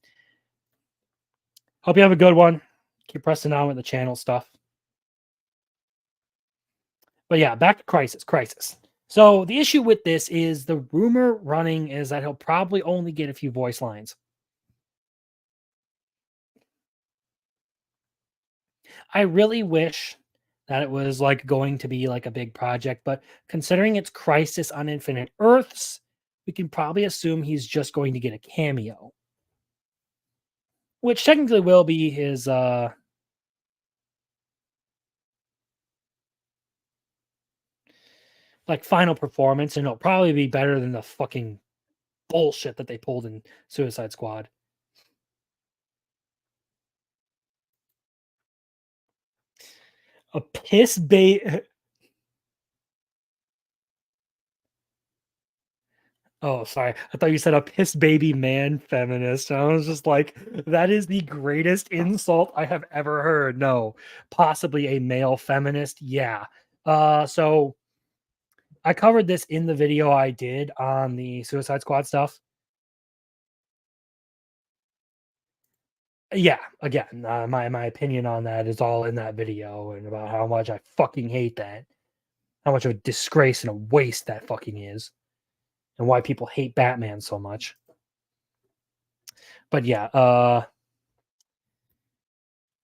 Hope you have a good one. Keep pressing on with the channel stuff. But yeah, back to Crisis. Crisis. So the issue with this is the rumor running is that he'll probably only get a few voice lines. I really wish that it was like going to be like a big project, but considering it's Crisis on Infinite Earths, we can probably assume he's just going to get a cameo, which technically will be his like final performance, and it'll probably be better than the fucking bullshit that they pulled in Suicide Squad. A piss bait. Oh, sorry. I thought you said a piss baby man feminist. I was just like, that is the greatest insult I have ever heard. No, possibly a male feminist. Yeah. So I covered this in the video I did on the Suicide Squad stuff. Yeah, again, my opinion on that is all in that video and about how much I fucking hate that. How much of a disgrace and a waste that fucking is. And why people hate Batman so much. But yeah,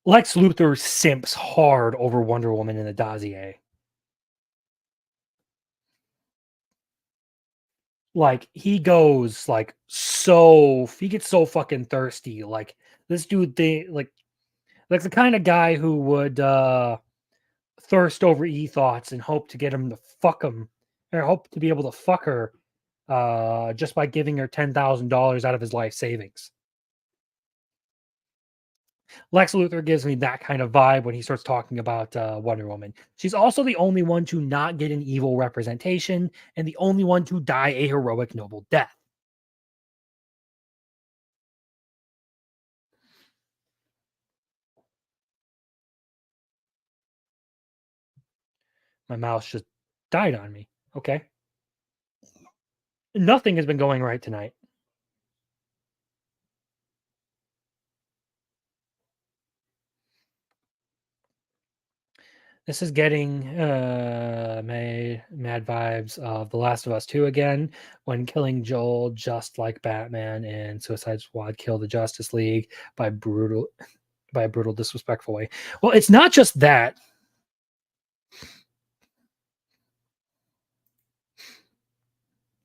Lex Luthor simps hard over Wonder Woman in the dossier. Like he goes like he gets so fucking thirsty. Like this dude like the kind of guy who would thirst over e-thoughts and hope to get him to fuck him or hope to be able to fuck her just by giving her $10,000 out of his life savings. Lex Luthor gives me that kind of vibe when he starts talking about Wonder Woman. She's also the only one to not get an evil representation and the only one to die a heroic, noble death. My mouse just died on me. Okay. Nothing has been going right tonight. This is getting mad vibes of The Last of Us 2 again, when killing Joel just like Batman and Suicide Squad kill the Justice League by a brutal, disrespectful way. Well, it's not just that.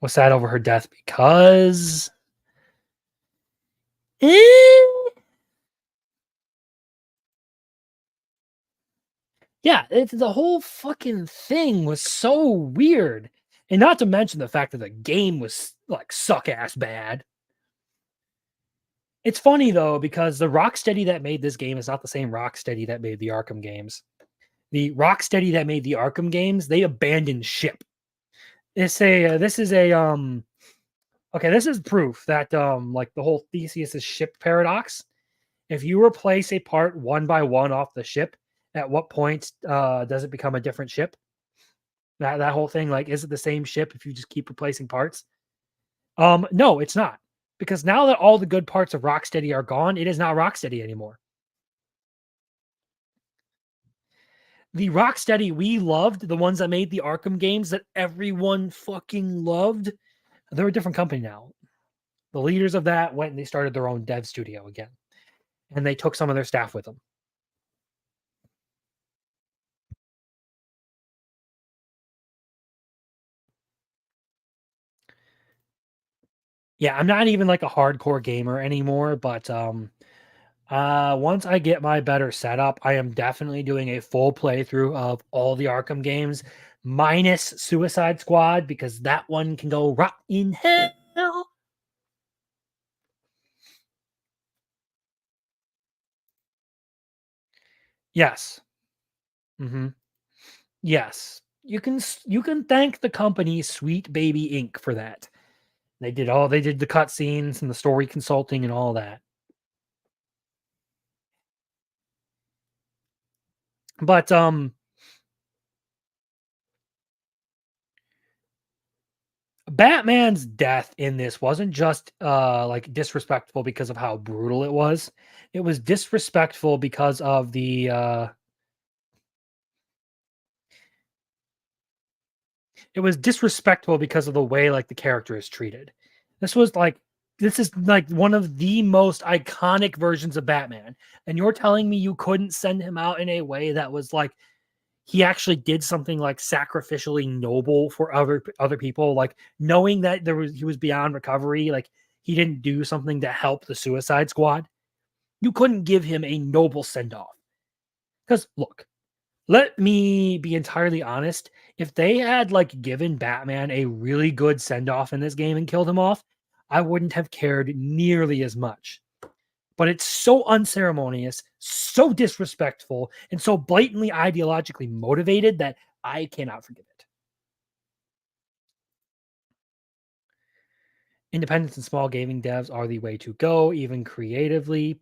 Was sad over her death because yeah, the whole fucking thing was so weird. And not to mention the fact that the game was like suck ass bad. It's funny though, because the Rocksteady that made this game is not the same Rocksteady that made the Arkham games. The Rocksteady that made the Arkham games, they abandoned ship. This is proof that like the whole Theseus's ship paradox. If you replace a part one by one off the ship, at what point does it become a different ship? That whole thing, like, is it the same ship if you just keep replacing parts? No, it's not. Because now that all the good parts of Rocksteady are gone, it is not Rocksteady anymore. The Rocksteady we loved, the ones that made the Arkham games that everyone fucking loved, they're a different company now. The leaders of that went and they started their own dev studio again. And they took some of their staff with them. Yeah, I'm not even like a hardcore gamer anymore, but once I get my better setup, I am definitely doing a full playthrough of all the Arkham games, minus Suicide Squad, because that one can go right in hell. Yes. Mm-hmm. Yes. You can thank the company Sweet Baby Inc. for that. They did the cutscenes and the story consulting and all that. But Batman's death in this wasn't just like disrespectful because of how brutal it was. It was disrespectful because of the way like the character is treated. This is like one of the most iconic versions of Batman. And you're telling me you couldn't send him out in a way that was like he actually did something like sacrificially noble for other people, like knowing that he was beyond recovery, like he didn't do something to help the Suicide Squad. You couldn't give him a noble send off. Because look, let me be entirely honest. If they had like given Batman a really good send off in this game and killed him off, I wouldn't have cared nearly as much. But it's so unceremonious, so disrespectful, and so blatantly ideologically motivated that I cannot forgive it. Independence and small gaming devs are the way to go, even creatively.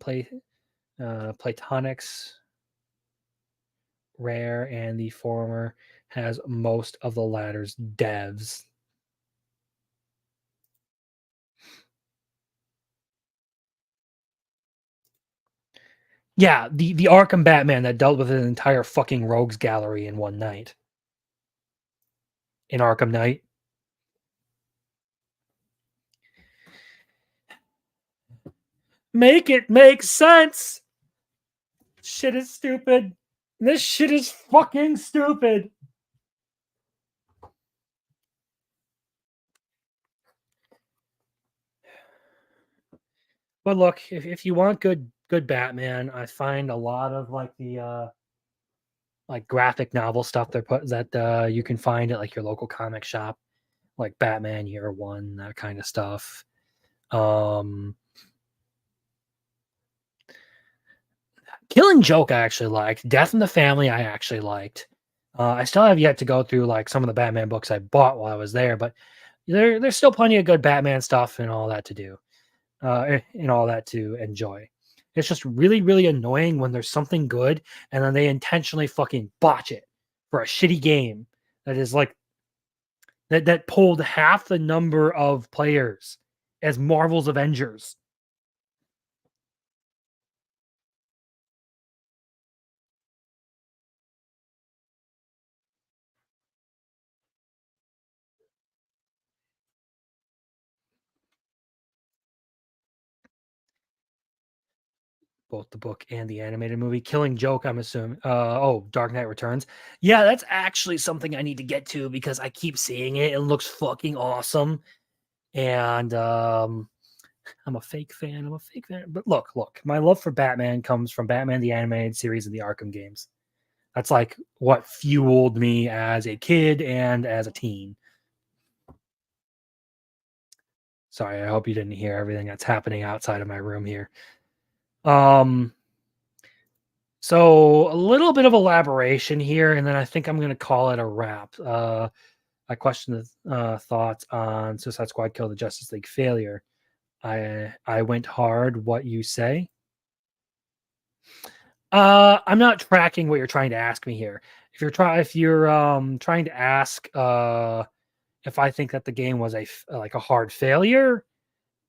Platonics, Rare, and the former has most of the latter's devs. Yeah, the Arkham Batman that dealt with an entire fucking rogues gallery in one night. In Arkham Knight. Make it make sense. Shit is stupid. This shit is fucking stupid. But look, if you want good Batman, I find a lot of like the like graphic novel stuff that you can find at like your local comic shop, like Batman Year One, that kind of stuff. Killing Joke I actually liked. Death in the Family I actually liked. I still have yet to go through like some of the Batman books I bought while I was there, but there's still plenty of good Batman stuff and all that to do, and all that to enjoy. It's just really, really annoying when there's something good and then they intentionally fucking botch it for a shitty game that is like that pulled half the number of players as Marvel's Avengers. Both the book and the animated movie. Killing Joke, I'm assuming. Dark Knight Returns. Yeah, that's actually something I need to get to because I keep seeing it. It looks fucking awesome. And I'm a fake fan. I'm a fake fan. But look, my love for Batman comes from Batman the Animated Series and the Arkham games. That's like what fueled me as a kid and as a teen. Sorry, I hope you didn't hear everything that's happening outside of my room here. So a little bit of elaboration here, and then I think I'm going to call it a wrap. I question the thoughts on Suicide Squad Kill the Justice League failure. I went hard. What you say? I'm not tracking what you're trying to ask me here. If you're trying to ask if I think that the game was like a hard failure,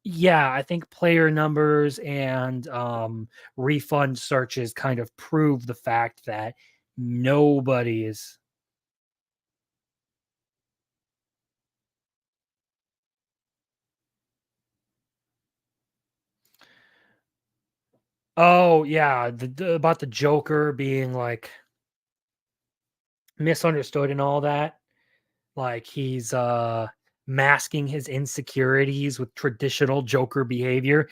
yeah, I think player numbers and refund searches kind of prove the fact that nobody is. Oh yeah, about the Joker being like misunderstood and all that. Like he's masking his insecurities with traditional Joker behavior.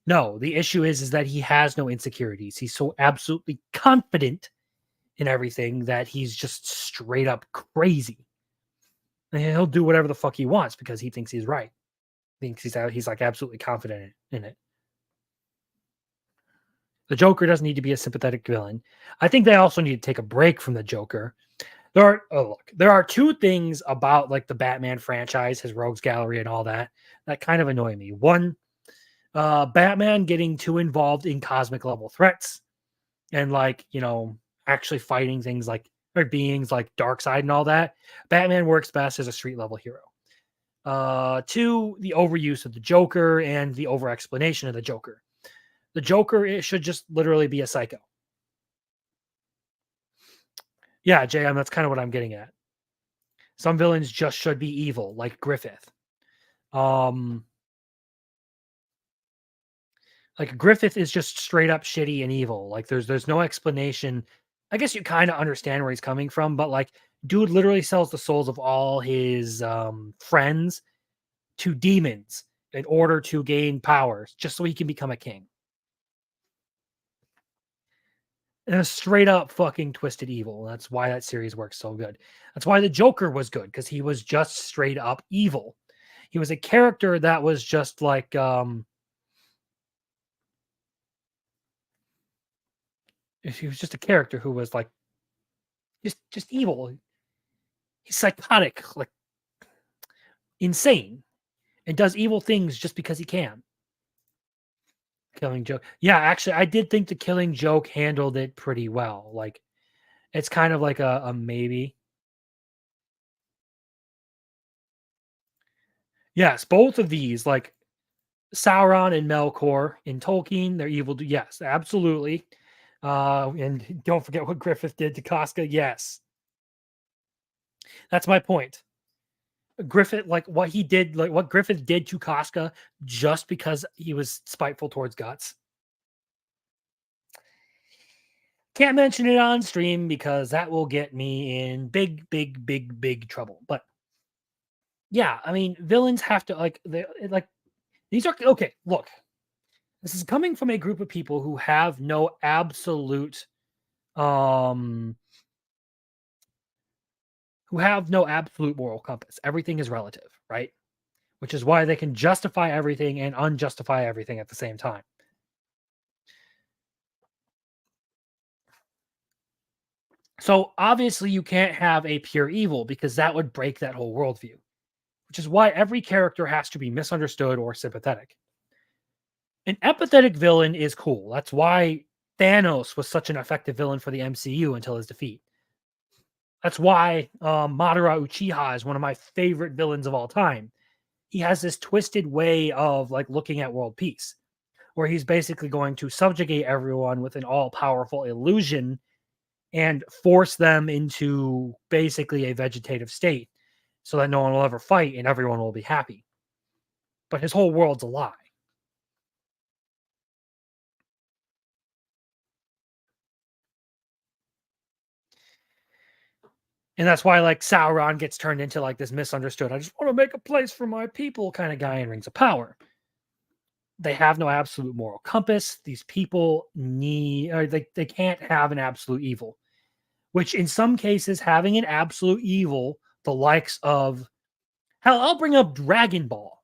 No, the issue is that he has no insecurities. He's so absolutely confident in everything that he's just straight up crazy. And he'll do whatever the fuck he wants because he thinks he's right. Thinks he's like absolutely confident in it. The Joker doesn't need to be a sympathetic villain. I think they also need to take a break from the Joker. There are two things about like the Batman franchise, his rogues gallery and all that kind of annoy me. One, Batman getting too involved in cosmic level threats and like, actually fighting things like or beings like Darkseid and all that. Batman works best as a street level hero. Two, the overuse of the Joker and the over explanation of the Joker. The Joker, it should just literally be a psycho. Yeah, JM, that's kind of what I'm getting at. Some villains just should be evil, like Griffith. Like Griffith is just straight up shitty and evil. Like there's no explanation. I guess you kind of understand where he's coming from, but like dude literally sells the souls of all his friends to demons in order to gain powers, just so he can become a king. And a straight up fucking twisted evil. That's why that series works so good. That's why the Joker was good, because he was just straight up evil. He was a character that was just like he was just a character who was like just evil. He's psychotic, like insane. and does evil things just because he can. Killing Joke. Yeah, actually, I did think the Killing Joke handled it pretty well. Like, it's kind of like a maybe. Yes, both of these, like Sauron and Melkor in Tolkien, they're evil. Yes, absolutely. And don't forget what Griffith did to Casca. Yes, that's my point. Griffith, like what he did, like what Griffith did to Casca, just because he was spiteful towards Guts. Can't mention it on stream because that will get me in big trouble. But yeah, I mean, villains have to like these are okay. Look, this is coming from a group of people who have no absolute who have no absolute moral compass. Everything is relative, right? Which is why they can justify everything and unjustify everything at the same time. So obviously you can't have a pure evil because that would break that whole worldview, which is why every character has to be misunderstood or sympathetic. An empathetic villain is cool. That's why Thanos was such an effective villain for the MCU until his defeat. That's why Madara Uchiha is one of my favorite villains of all time. He has this twisted way of like looking at world peace, where he's basically going to subjugate everyone with an all-powerful illusion and force them into basically a vegetative state so that no one will ever fight and everyone will be happy. But his whole world's a lie. And that's why like Sauron gets turned into like this misunderstood, I just want to make a place for my people kind of guy in Rings of Power. They have no absolute moral compass. These people need, or they can't have an absolute evil, which in some cases, having an absolute evil, the likes of, hell, I'll bring up Dragon Ball,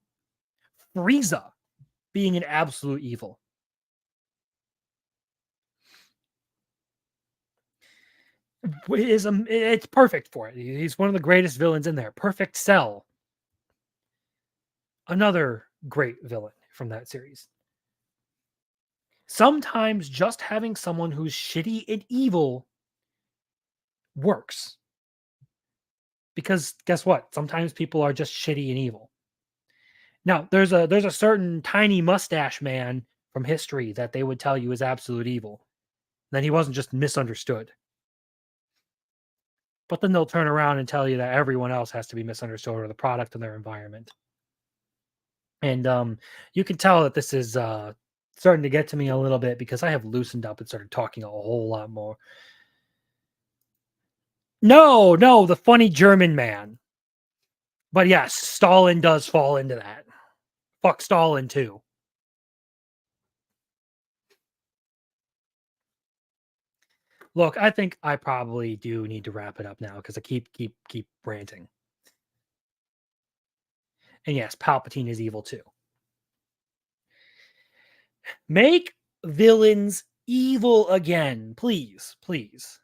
Frieza being an absolute evil. It's perfect for it. He's one of the greatest villains in there. Perfect Cell, another great villain from that series. Sometimes just having someone who's shitty and evil works. Because guess what? Sometimes people are just shitty and evil. Now, there's a certain tiny mustache man from history that they would tell you is absolute evil. Then he wasn't just misunderstood. But then they'll turn around and tell you that everyone else has to be misunderstood or the product of their environment. And you can tell that this is starting to get to me a little bit because I have loosened up and started talking a whole lot more. No, the funny German man. But yes, Stalin does fall into that. Fuck Stalin too. Look, I think I probably do need to wrap it up now because I keep ranting. And yes, Palpatine is evil too. Make villains evil again, please, please.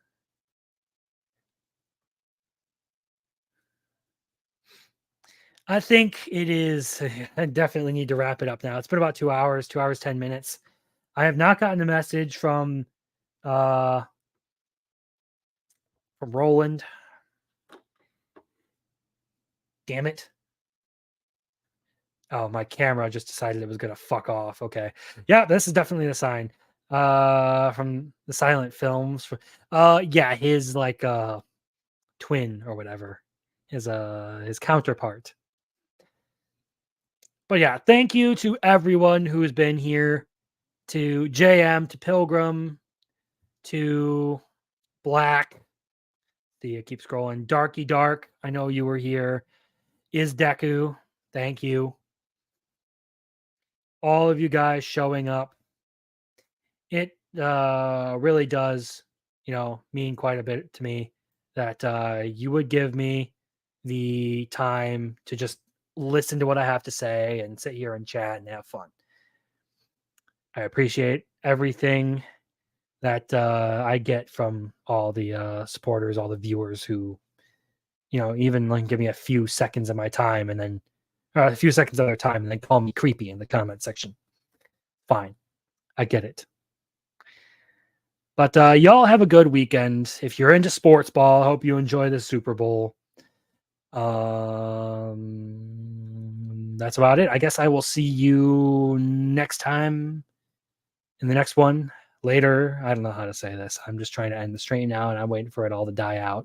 I think it is. I definitely need to wrap it up now. It's been about 2 hours, 2 hours, 10 minutes. I have not gotten a message from Roland. Damn it. Oh, my camera just decided it was going to fuck off. Okay. Yeah, this is definitely a sign. From the silent films. Yeah, his like twin or whatever. His counterpart. But yeah, thank you to everyone who has been here, to JM, to Pilgrim, to Black. See, it keeps scrolling. Darky Dark, I know you were here. Is Deku, thank you. All of you guys showing up. It really does, mean quite a bit to me that you would give me the time to just listen to what I have to say and sit here and chat and have fun. I appreciate everything that I get from all the supporters, all the viewers who, even like give me a few seconds of my time and then a few seconds of their time and then call me creepy in the comment section. Fine. I get it. But y'all have a good weekend. If you're into sports ball, I hope you enjoy the Super Bowl. That's about it. I guess I will see you next time in the next one later. I don't know how to say this. I'm just trying to end the stream now, and I'm waiting for it all to die out.